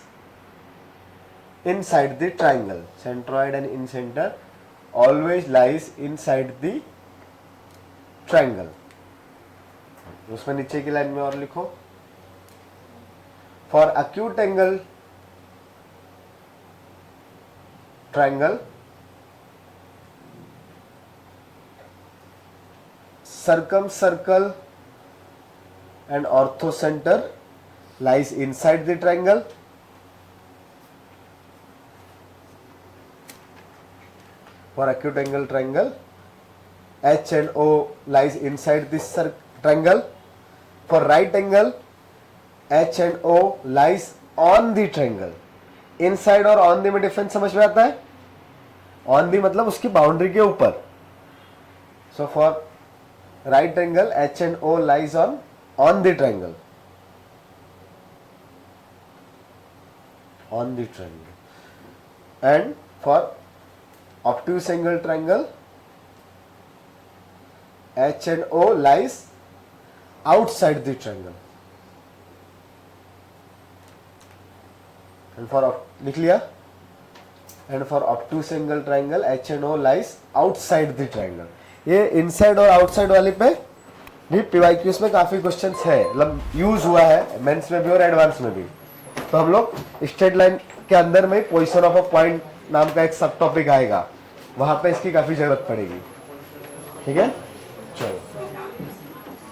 inside the triangle. Centroid and in center always lies inside the triangle. उसमें नीचे की लाइन में और लिखो, for acute angle triangle circumcircle and orthocenter lies inside the triangle. For acute angle triangle, H and O lies inside this triangle. For right angle, H and O lies on the triangle. Inside और on the में difference समझ में आता है? On the मतलब उसकी boundary के ऊपर. So for right angle, H and O lies on the triangle. On the triangle. And for obtuse angle triangle, H and O lies outside the triangle. And for लिख लिया, and for obtuse angle triangle H and O lies outside the triangle. ये inside और outside वाले पे भी PYQs में काफी questions है, मतलब यूज हुआ है मेंस में भी और एडवांस में भी। तो हम लोग स्ट्रेट लाइन के अंदर में पोजीशन ऑफ अ पॉइंट नाम का एक सब टॉपिक आएगा, वहां पे इसकी काफी जरूरत पड़ेगी। ठीक है, चलो।